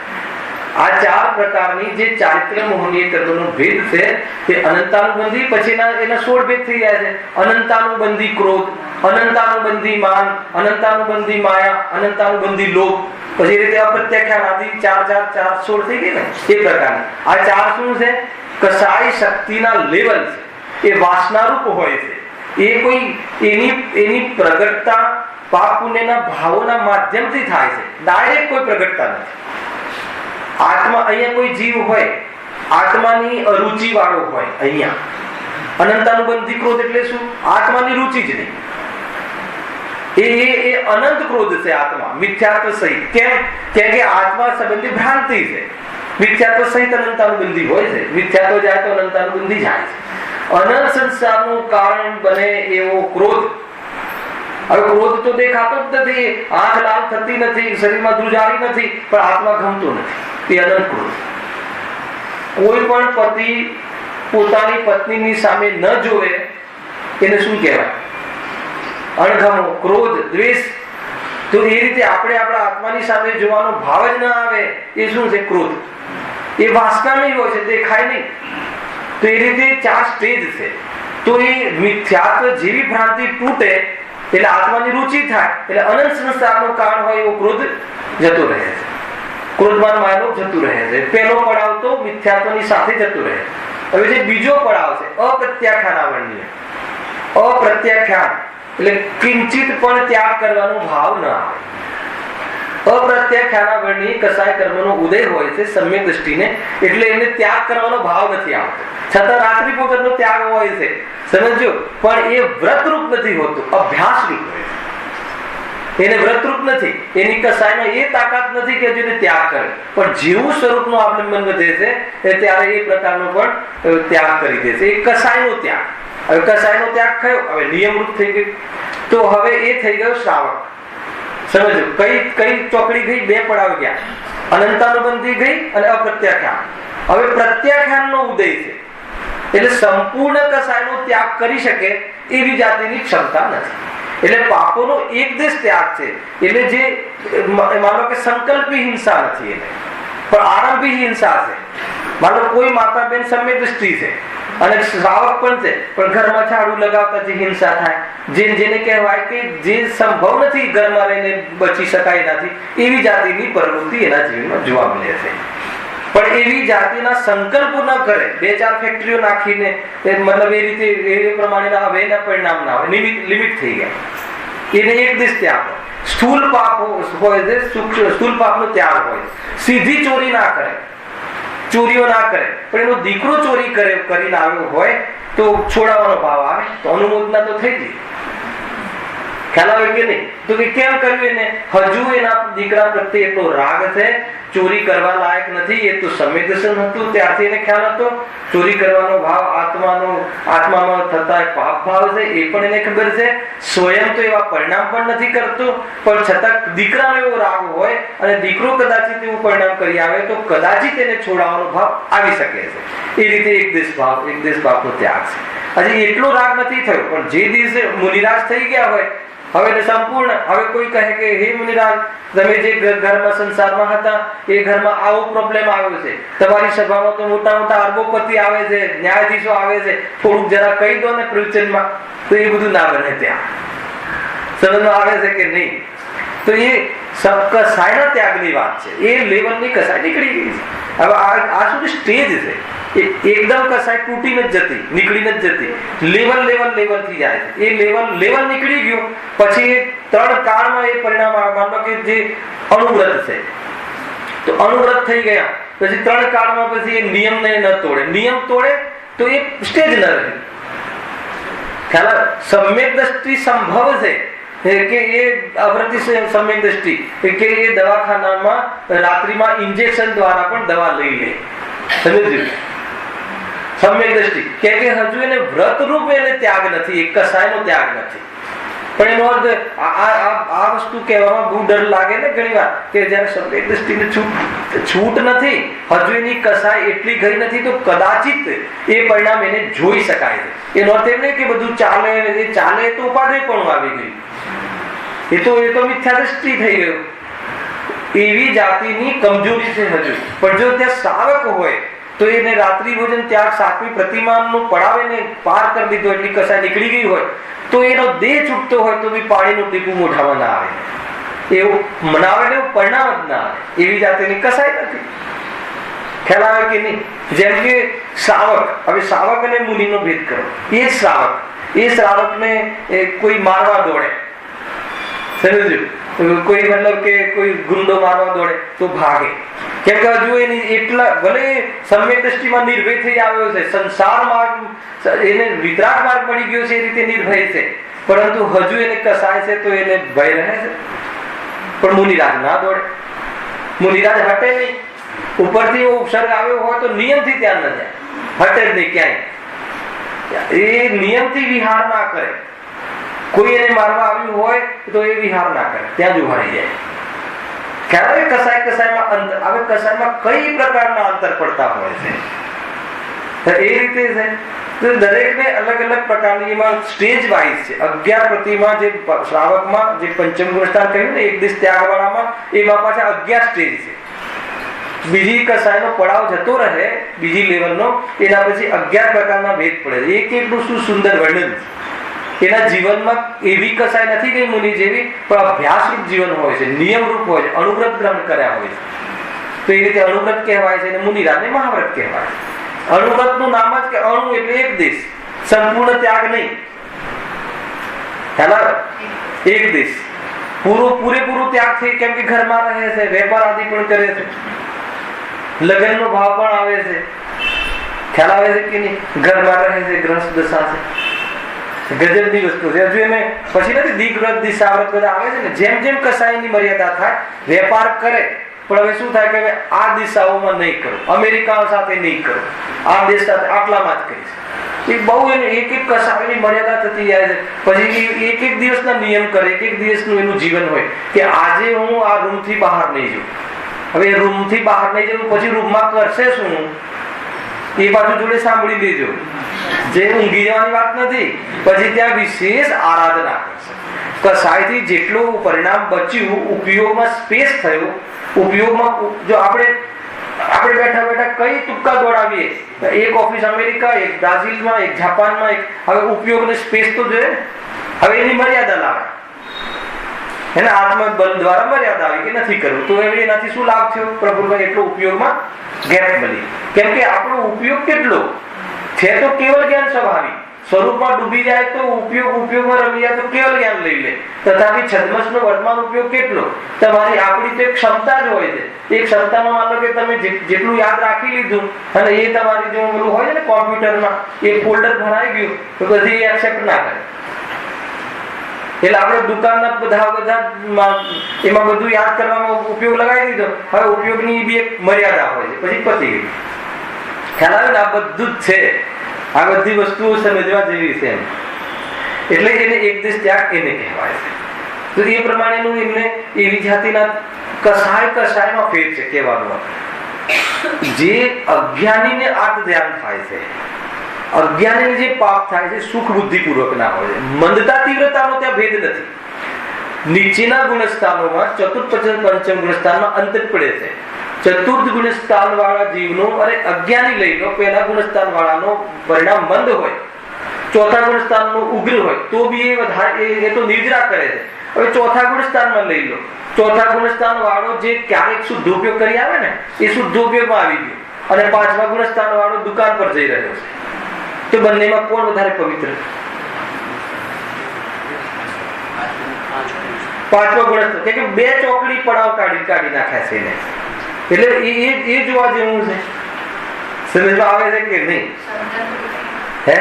આ 4 પ્રકારની જે ચારિત્ર્ય મોહનીય કર્મનો ભેદ છે તે અનંતાનુબંધી, પછીના એના 16 ભેદ થઈ ગયા છે. અનંતાનુબંધી ક્રોધ, અનંતાનુબંધી માન, અનંતાનુબંધી માયા, અનંતાનુબંધી લોભ, પછી રીતે અપ્રત્યાખ્યાન આદિ 4 16 થઈ ગઈ ને એ પ્રકારની. આ 4 શું છે? કસાય શક્તિના લેવલ છે. એ વાસનારૂપ હોય છે. એ કોઈ એની પ્રગટતા પાપ પુણ્યના ભાવોના માધ્યમથી થાય છે. ડાયરેક્ટ કોઈ પ્રગટતા નથી. આત્મા અહીંયા કોઈ જીવ હોય, આત્માની અરુચિ વાળો હોય. અહીંયા અનંતાનુબંધી ક્રોધ એટલે શું? આત્માની રુચિ જ નહીં. એ અનંત ક્રોધ છે આત્મા, મિથ્યાત્વ સહિત. કેમ કે આત્મા સંબંધી ભ્રાંતિ છે. મિથ્યાત્વ સહિત અનંતાનુબંધી હોય છે. મિથ્યાત્વ જાય તો અનંતાનુબંધી જાય છે. અનંત સંસારનું કારણ બને એવો ક્રોધ. હવે ક્રોધ તો દેખાતો જ નથી, આંખ લાલ થતી નથી, શરીરમાં ધ્રુજારી નથી, પણ આત્મા ગમતો નથી. એ અનંત ક્રોધ. કોઈ પણ પતિ પોતાની પત્નીની સામે ન જોવે એને શું કહેવાય? અણગમો, ક્રોધ, દ્વેષ. તો એ રીતે આપણે આપણા આત્માની સામે જોવાનો ભાવ જ ન આવે એ શું છે? ક્રોધ. એ વાસનામય હોય છે, દેખાય નહીં. તો એ રીતે 4 સ્ટેજ છે. તો એ મિથ્યાત્વ જેવી ભ્રાંતિ તૂટે એટલે આત્માની રુચિ થાય એટલે અનંત સંસારનું કારણ હોય એવો ક્રોધ જતો રહે છે. ક્રોધમાન માયાનો જતું રહે છે. પહેલો પડાવ તો મિથ્યાત્વની સાથે જતું રહે. હવે જે બીજો પડાવ છે અપ્રત્યાખ્યાન આવરણીય. અપ્રત્યાખ્યાન એટલે કિંચિત પણ ત્યાગ કરવાનો ભાવ ન આવે. અપ્રત્યાખ્યાનાવરણીય કસાય કર્મનો ઉદય હોય છે સમ્યક દ્રષ્ટિને, એટલે એને ત્યાગ કરવાનો ભાવ નથી આવતો. છતાં રાત્રિ ભોજનનો ત્યાગ હોય છે, સમજો, પણ એ વ્રતરૂપ નથી હોતું, અભ્યાસરૂપ હોય છે. એને વ્રતરૂપ નથી, એની કસાયમાં એ તાકાત નથી કે જેને ત્યાગ કરે. પણ જેવું સ્વરૂપનું અવલંબન વધે છે ત્યારે એ પ્રકારનો પણ ત્યાગ કરી દે છે. એ કસાયનો ત્યાગ. હવે કસાયનો ત્યાગ થયો, હવે નિયમરૂપ થઈ ગયું. તો હવે એ થઈ ગયો શ્રાવક. સમજો, કઈ ચોકડી ગઈ? 2 પડાવ ગયા. અનંતાનુબંધી ગઈ અને અપ્રત્યાખ્યાન. હવે પ્રત્યાખ્યાનનો ઉદય છે એટલે સંપૂર્ણ કસાયનો ત્યાગ કરી શકે એવી જાતિની ક્ષમતા નથી. એટલે પાપોનો એકદેશ ત્યાગ છે. એટલે જે માનો કે સંકલ્પી હિંસા નથી, એને પણ આરંભી હિંસા છે. માનો કોઈ માતા બેન સમ્યક દ્રષ્ટિ છે અને શ્રાવક પણ છે, પણ ઘરમાં ઝાડુ લગાવતા જે હિંસા થાય, જેને કહેવાય કે જે સંભવ નથી ઘરમાં રહીને બચી શકાય એનાથી, એવી જાતિની પ્રવૃત્તિ એના જીવનમાં જોવા મળે છે. પણ એવી જાતિના સંકલ્પો ન કરે, 2-4 ફેક્ટરીઓ નાખીને મતલબ એ રીતે એ પ્રમાણેના હવે એના પરિણામ ના હોય, લિમિટ થઈ ગયા. એને એક દિશ ત્યાગ હોય. સ્થૂલ પાપ હોય છે, સ્થૂલ પાપનો ત્યાગ હોય. સીધી ચોરી ના કરે, ચોરીઓ ના કરે, પણ એનો દીકરો ચોરી કરીને આવ્યો હોય તો છોડાવવાનો ભાવ આવે તો અનુમોદના તો થઈ ગઈ. ખ્યાલ આવે કે નહીં? તો કે કેમ કર્યું? એને હજુ એના દીકરા પ્રત્યે એટલો રાગ છે, ચોરી કરવા લાયક નથી. એ તો સંવેદનશીલ હતું, ત્યારથી એને ખ્યાલ હતો. ચોરી કરવાનો ભાવ આત્મામાં થતા પાપ ભાવ છે, એ પણ એને ખબર છે. સ્વયં તો એવા પરિણામ પણ નથી કરતો, પણ છતાં દીકરાનો એવો રાગ હોય અને દીકરો કદાચિત એવું પરિણામ કરી આવે તો કદાચિત એને છોડાવવાનો ભાવ આવી શકે છે. એ રીતે એક દેશ ભાવનો ત્યાગ છે. હજી એટલો રાગ નથી થયો, પણ જે દિવસે મુનિરાજ થઈ ગયા હોય હવે સંપૂર્ણ. હવે કોઈ કહે કે હે મુનિરાજ, તમે જે ઘરમાં સંસારમાં હતા એ ઘરમાં આવો પ્રોબ્લેમ આવ્યો છે, તમારી સભામાં તો મોટા મોટા અરબોપતિ આવે છે, ન્યાયાધીશો આવે છે, થોડુંક જરા કહી દો ને પ્રવચનમાં. તો એ બધું ના બને. ત્યાં સમજમાં આવે છે કે નહીં? તો એ કસાયના ત્યાગની વાત છે. એ લેવલની કસાય નીકળી ગઈ છે. હવે આ શું સ્ટેજ છે? એકદમ કસાય તૂટીને જ જતી, નીકળીને જ જતી, લેવલ થી જાય છે. એ લેવલ નીકળી ગયું પછી 3 કાળમાં એ પરિણામ આવે. માનો કે જે અણુવ્રત છે તો અણુવ્રત થઈ ગયા પછી 3 કાળમાં પછી એ નિયમને ન તોડે. નિયમ તોડે તો એ સ્ટેજ ન રહે. ખ્યાલ? સમ્યક દ્રષ્ટિ સંભવ છે કે એ અવૃત્તિ સમ્યક દ્રષ્ટિ કે એ દવાખાનામાં રાત્રિમાં ઇન્જેક્શન દ્વારા પણ દવા લઈ લે. સમજ્યું? સમ્યક દ્રષ્ટિ કે હજુ એને વ્રતરૂપ એને ત્યાગ નથી, એક કસાયનો ત્યાગ નથી. પણ એનો અર્થ આ વસ્તુ કહેવામાં બહુ ડર લાગે ને ઘણી વાર કે જયારે સમ્યક દ્રષ્ટિને છૂટ નથી, હજુ એની કસાય એટલી ગઈ નથી તો કદાચિત એ પરિણામ એને જોઈ શકાય છે. એનો અર્થ એમ નહીં કે બધું ચાલે તો ઉપાધિ પણ આવી ગઈ. એ તો મિથ્યા દ્રષ્ટિ થઈ ગયું. એવી જાતિની કમજોરી છે હજુ. પણ જો ત્યાં શ્રાવક હોય તો એને રાત્રિ ભોજન ત્યાગ સાતમી પ્રતિમાનું પડાવીને પાર કરી દીધો, એટલી કસાય નીકળી ગઈ હોય તો એનો દેહ છૂટતો હોય તો બી પાણીનું ટીપું મોઢામાં ના આવે, એવું મનાવે ને એવું પરિણામ જ ના આવે. એવી જાતિની કસાય નથી. ખ્યાલ આવે કે નહીં? જેમ કે શ્રાવક, હવે શ્રાવક અને મુનિનો ભેદ કરો. એ શ્રાવકને કોઈ મારવા દોડે, સમજ્યું? કોઈ મતલબ કે કોઈ ગુંડો મારવા દોડે તો ભાગે. કેમ કે હજુ એની એટલા ભલે સમ્યક દ્રષ્ટિમાં નિર્ભય થઈ આવ્યો છે, સંસાર માર્ગ એને વિતરાગ માર્ગ મળી ગયો છે, એ રીતે નિર્ભય છે, પરંતુ હજુ એને કસાય છે તો એને ભય રહે છે. પણ મુનિરાજ ના દોડે, મુનિરાજ હટે નહીં. ઉપરથી એવો ઉપસર્ગ આવ્યો હોય તો નિયમથી ત્યાં ન જાય, હટે જ નહીં ક્યાંય. એ નિયમથી વિહાર ના કરે. કોઈ એને મારવા આવ્યું હોય તો એ વિહાર ના કરે, ત્યાં જ ઉભા રહી જાય. ક્યારે કસાયમાં અંતર આવે, કસાયમાં કઈ પ્રકારના અંતર પડતા હોય છે, એ રીતે છે. તો દરેકને અલગ અલગ પ્રકારની એમાં સ્ટેજ વાઇઝ છે. 11 પ્રતિમા જે શ્રાવકમાં જે પંચમ ગુણસ્થાન કહ્યું ને, એક દિવસ ત્યાગ વાળામાં, એમાં પાછા 11 સ્ટેજ છે. બીજી કસાયનો પડાવ જતો રહે, બીજી લેવલનો, એના પછી 11 પ્રકારના ભેદ પડે છે. એક એકનું શું સુંદર વર્ણન છે. એના જીવનમાં એવી કસાય નથી ગઈ મુનિ જેવી, પણ અભ્યાસરૂપ જીવન હોય છે, નિયમરૂપ હોય છે, અણુવ્રત ગ્રહણ કર્યા હોય છે. તો એ રીતે અણુવ્રત કહેવાય છે અને મુનિરાજને મહાવ્રત કહેવાય છે. અણુવ્રતનું નામ જ કે અણુ એટલે એક દેશ, સંપૂર્ણ ત્યાગ નહીં. એક દેશ પૂરેપૂરું ત્યાગ થઈ, કેમ કે ઘરમાં રહે છે, વેપાર આદિ પણ કરે છે, લગ્નનો ભાવ પણ આવે છે. ખ્યાલ આવે છે કે નહીં? ઘરમાં રહે છે, ગ્રહસ્થ દશા છે, ગજબની વસ્તુ છે. હજુ એને પછી નથી દિગ્વ્રત દિશાવ્રત બધા આવે છે ને, જેમ જેમ કસાયની મર્યાદા થાય, વેપાર કરે, પણ હવે શું થાય કે આ દિશાઓમાં નહીં કરો, અમેરિકા સાથે નહીં કરો, આ દેશ સાથે આટલામાં જ કરીશ. એ બહુ એને એક એક કસાયની મર્યાદા થતી જાય છે. પછી એક એક દિવસના નિયમ કરે, એક દિવસનું એનું જીવન હોય કે આજે હું આ રૂમથી બહાર નહીં જઉં. હવે રૂમથી બહાર નહીં જવું, પછી રૂમમાં કરશે શું એ બાજુ જોડે સાંભળી લેજો. જે ઊંઘી જવાની વાત નથી. પછી ત્યાં વિશેષ આરાધના કરશે. કસાયથી જેટલું પરિણામ બચ્યું, ઉપયોગમાં સ્પેસ થયો, ઉપયોગમાં જો આપણે બેઠા બેઠા કઈ તુક્કા દોડાવીએ, એક ઓફિસ અમેરિકા, એક બ્રાઝિલમાં, એક જાપાનમાં, હવે ઉપયોગને સ્પેસ તો જોઈએ. હવે એની મર્યાદા લાવે, એના આત્મબળ દ્વારા મર્યાદા આવી કે નથી કરવું, તો હવે એનાથી શું લાભ થયો? પ્રભુમાં એટલો ઉપયોગમાં ગેપ મળી. કેમ કે આપણો ઉપયોગ કેટલો છે તો કેવલ જ્ઞાન સ્વભાવી, સ્વરૂપમાં ડૂબી જાય તો ઉપયોગમાં રમી જાય તો કેવલ જ્ઞાન લઈ લે. તથાપિ છદ્મસનો વર્તમાન ઉપયોગ કેટલો? તમારી આપણી તો એક ક્ષમતા જ હોય છે. એ ક્ષમતામાં માનો કે તમે જેટલું યાદ રાખી લીધું અને એ તમારી જો પેલું હોય ને કોમ્પ્યુટરમાં, એ ફોલ્ડર ભરાઈ ગયું તો બધી એક્સેપ્ટ ના કરે. એટલે આપણે દુકાનના બધા એમાં બધું યાદ કરવામાં ઉપયોગ લગાવી દીધો. હવે ઉપયોગની બી એક મર્યાદા હોય છે, પછી પતી ગઈ. ખ્યાલ આવે ને? આ બધું જ છે. આ બધી વસ્તુઓ સમજવા જેવી છે. એટલે એને એક દેશ ત્યાગ એને કહેવાય છે. તો એ પ્રમાણેનું એમને એવી જાતિના કસાયમાં ફેર છે કહેવાનું. જે અજ્ઞાનીને આત્મ ધ્યાન થાય છે, અજ્ઞાની જે પાપ થાય છે સુખ બુદ્ધિ પૂર્વક ના હોય. મંદતા તીવ્રતાનો ત્યાં ભેદ નથી. નીચેના ગુણસ્થાનોમાં ચતુર્થ પંચમ ગુણસ્થાનમાં અંતર પડે છે. ચતુર્થ ગુણસ્થાન વાળા જીવનો અને અજ્ઞાની લઈ લો, પહેલા ગુણસ્થાન વાળાનો પરિણામ મંદ હોય, ચોથા ગુણસ્થાનનો ઉગ્ર હોય, તો બી એ વધારે એ તો નિર્જરા કરે છે. હવે ચોથા ગુણસ્થાનમાં લઈ લો, ચોથા ગુણસ્થાન વાળો જે ક્યારેક શુદ્ધ ઉપયોગ કરી આવે ને, એ શુદ્ધ ઉપયોગમાં આવી ગયો, અને પાંચમા ગુણસ્થાન વાળો દુકાન પર જઈ રહ્યો છે. તો બંનેમાં કોણ વધારે પવિત્ર? પાંચમા ગુણસ્થાન. કે બે ચોકડી પડાવ કાઢી નાખ્યા છે એને. એટલે એ જોવા જેવું છે. સમજમાં આવે છે કે નહીં? હે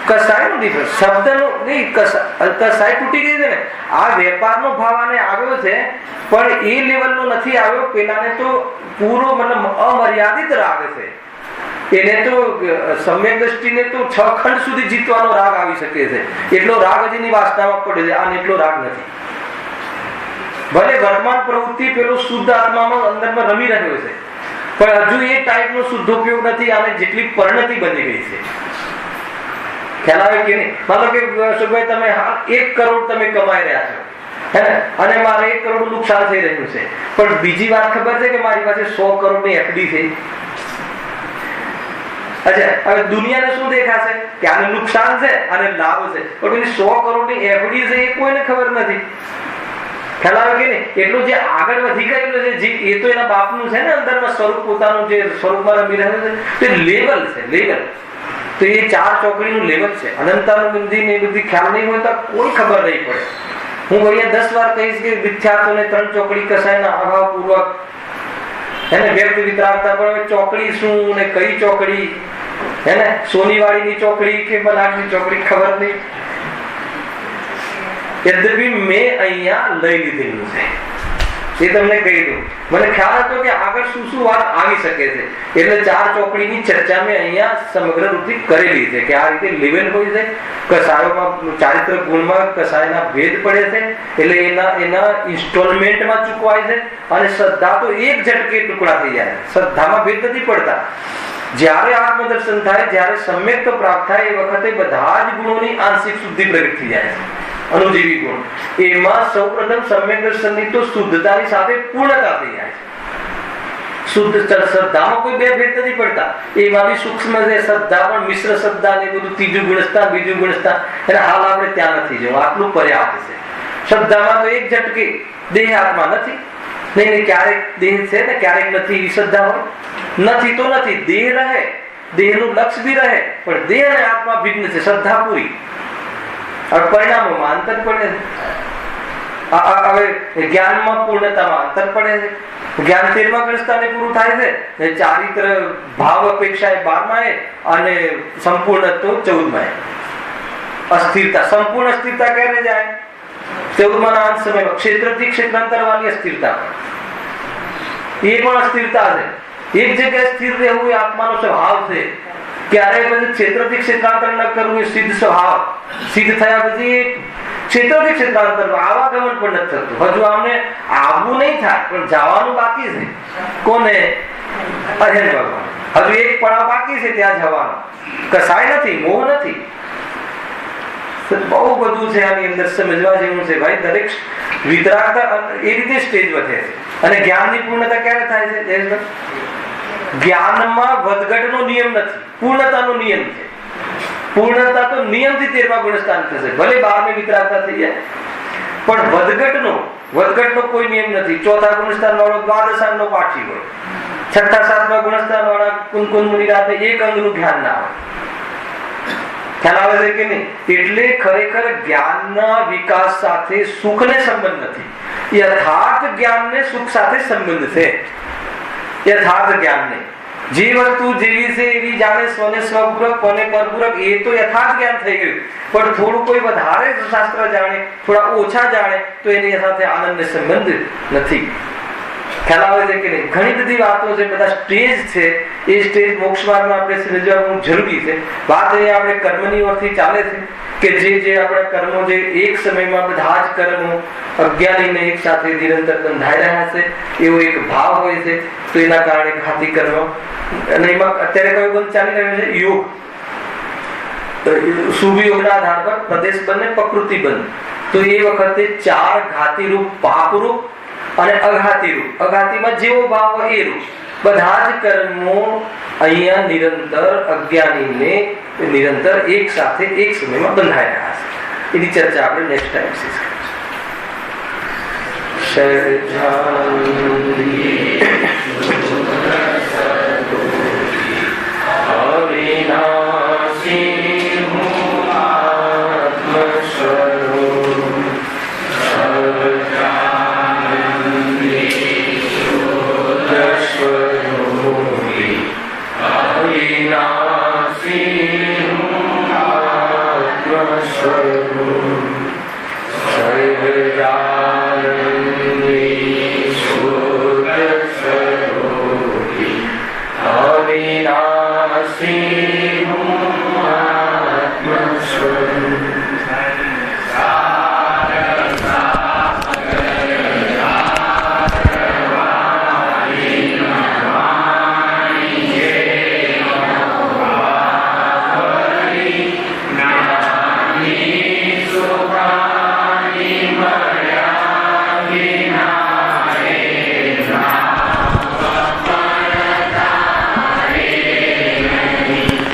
કસાયનો ડિફરન્સ, શબ્દનો નહીં. કસાય તૂટી ગઈ છે ને. આ વેપારનો ભાવ આને આવ્યો છે, પણ એ લેવલનો નથી આવ્યો. પેલાને તો પૂરો મતલબ અમર્યાદિત રાગ છે. એને તો સમ્યક દ્રષ્ટિને તો 6 ખંડ સુધી જીતવાનો રાગ આવી શકે છે. એટલો રાગ હજીની વાસનામાં પડ્યો છે. આને એટલો રાગ નથી. ભલે વર્તમાન પ્રવૃત્તિ પેલો શુદ્ધ આત્મામાં અંદરમાં રમી રહ્યો છે, પણ હજુ એ ટાઈપનો શુદ્ધ ઉપયોગ નથી. આને જેટલી પરિણતિ બની ગઈ છે ખ્યાલ આવે કે નહીં? માનો કે અશોકભાઈ તમે 1 કરોડ તમે કમાઈ રહ્યા છો, હે ને, અને મારે 1 કરોડ નુકસાન થઈ રહ્યું છે, પણ બીજી વાત ખબર છે કે મારી પાસે 100 કરોડની એફડી છે. અચ્છા, હવે દુનિયાને શું દેખાશે કે આને નુકસાન છે અને લાભ છે, પણ પેલી 100 કરોડની એફડી છે એ કોઈને ખબર નથી. ખ્યાલ આવે કે નહીં? એટલું જે આગળ વધી ગયેલું છે એ તો એના બાપનું છે ને, અંદરમાં સ્વરૂપ પોતાનું જે સ્વરૂપમાં રમી રહ્યું છે તે લેવલ છે, લેવલ. તો એ 4 ચોકડીનું લેવલ છે. અનંતાનુબંધી ને બધી ખ્યાલ નહીં હોય તો કોઈ ખબર નહીં પડે. હું અહીંયા 10 વાર કહીશ કે વિદ્યાર્થીઓને 3 ચોકડી કસાયના અભાવપૂર્વક એને વ્યક્ત વિતરાગતા, પણ ચોકડી શું ને કઈ ચોકડી, હે ને, સોનીવાડીની ચોકડી કે બલાટની ચોકડી ખબર નહીં. યદ્યપિ મેં અહીંયા લઈ લીધેલું છે એ તમને કહી દઉં. મને ખ્યાલ હતો કે આગળ શું શું વાત આવી શકે છે, એટલે 4 ચોકડીની ચર્ચા મેં અહીંયા સમગ્ર રૂપથી કરેલી છે કે આ રીતે લેવલ હોય છે. કસાયોમાં ચારિત્ર ગુણમાં કસાયના ભેદ પડે છે, એટલે એના ઇન્સ્ટોલમેન્ટમાં ચૂકવાય છે. અને શ્રદ્ધા તો એક ઝટકે ટુકડા થઈ જાય. શ્રદ્ધામાં ભેદ નથી પડતા. જ્યારે આત્મદર્શન થાય, જ્યારે સમ્યક પ્રાપ્ત થાય, એ વખતે બધા જ ગુણોની આંશિક શુદ્ધિ પ્રગટ થઈ જાય છે. અનુજીવી ગુણ એમાં સૌપ્રથમ સમ્યક દર્શનની તો શુદ્ધતાની સાથે પૂર્ણતા થઈ જાય છે. શુદ્ધ શ્રદ્ધામાં કોઈ બે ભેદ નથી પડતા. એમાં બી સૂક્ષ્મ છે શ્રદ્ધા, પણ મિશ્ર શ્રદ્ધા ને બધું ત્રીજું ગુણસ્થાન, બીજું ગુણસ્થાન, એટલે હાલ આપણે ત્યાં નથી જવું, આટલું પર્યાપ્ત છે. શ્રદ્ધામાં તો એક ઝટકે દેહ આત્મા નથી, નહીં ક્યારેક દેહ છે ને ક્યારેક નથી, એવી શ્રદ્ધા હોય. નથી તો નથી, દેહ રહે, દેહનું લક્ષ બી રહે, પણ દેહ અને આત્મા ભિન્ન છે. શ્રદ્ધા પૂરી. હવે પરિણામોમાં અંતર પડે છે. હવે જ્ઞાનમાં પૂર્ણતામાં અંતર પડે છે. જ્ઞાન 13મા ગણસ્થાને પૂરું થાય છે, ચારિત્ર ભાવ અપેક્ષા એ 12મા અને સંપૂર્ણ તો 14મા. અસ્થિરતા, સંપૂર્ણ અસ્થિરતા ક્યારે જાય? 14મા અંત સમયમાં ક્ષેત્રથી ક્ષેત્રાંતર વાળી અસ્થિરતા, એ પણ અસ્થિરતા છે. એક જગ્યાએ સ્થિર રહેવું એ આત્માનો સ્વભાવ છે. ક્યારે પછી ક્ષેત્રથી ક્ષેત્રાંતર ન કરવું એ સિદ્ધ સ્વભાવ. સિદ્ધ થયા પછી ક્ષેત્રથી ક્ષેત્રાંતર આવાગમન પણ નથી થતું. હજુ આમને આવવું નહીં થાય, પણ જવાનું બાકી છે. કોને? અજન ભગવાન. હજુ એક પડાવ બાકી છે ત્યાં જવાનો. કસાય નથી, મોહ નથી. બહુ બધું છે આની અંદર સમજવા જેવું છે ભાઈ. દરેક વિતરાગતા એ રીતે સ્ટેજ વધે છે. અને જ્ઞાનની પૂર્ણતા ક્યારે થાય છે? જ્ઞાનમાં વધઘટનો નિયમ નથી, પૂર્ણતાનો નિયમ છે. પૂર્ણતા તો નિયમથી 13મા ગુણસ્થાન થશે, ભલે 12મી વિતરાગતા થઈ જાય, પણ વધઘટનો કોઈ નિયમ નથી. 4થા ગુણસ્થાન વાળો દ્વાદશાંગનો પાઠી હોય, 6થા 7મા ગુણસ્થાન વાળા કુનકુન મુનિ રાતે એક અંગનું જ્ઞાન ના હોય. ખ્યાલ આવે છે કે નહીં? એટલે ખરેખર જ્ઞાનના વિકાસ સાથે સુખને સંબંધ નથી. યથાર્થ જ્ઞાનને સુખ સાથે સંબંધ છે. યથાર્થ જ્ઞાનને જે વસ્તુ જેવી છે એવી જાણે, સ્વને સ્વપૂરક, કોને પરપૂરક, એ તો યથાર્થ જ્ઞાન થઈ ગયું. પણ થોડું કોઈ વધારે શાસ્ત્ર જાણે, થોડા ઓછા જાણે, તો એની સાથે આનંદ ને સંબંધ નથી. ખ્યાલ આવે છે કે નહીં? ઘણી બધી વાતો છે, બધા સ્ટેજ છે. એ સ્ટેજ મોક્ષ માર્ગમાં આપણે સમજવાનું જરૂરી છે. વાત અહીંયા આપણે કર્મની ઓરથી ચાલે છે કે જે આપણા કર્મો જે એક સમયમાં બધા જ કર્મો અજ્ઞાનીને એક સાથે નિરંતર બંધાઈ રહ્યા છે, એવો એક ભાવ હોય છે. તો એના કારણે ઘાતી કર્મ, અને એમાં અત્યારે કયો બંધ ચાલી રહ્યો છે? યોગ. શુભ યોગના આધાર પર પ્રદેશ બંધ, પ્રકૃતિ બંધ. તો એ વખતે 4 ઘાતી રૂપ, પાપ રૂપ અને અઘાતી રૂપ. અઘાતીમાં જેવો ભાવ હોય એ રૂપ. બધા જ કર્મો અહીંયા નિરંતર અજ્ઞાનીને નિરંતર એક સાથે એક સમયમાં બંધાઈ રહ્યા છે. એની ચર્ચા આપણે નેક્સ્ટ ટાઈમ કરીશું. Swami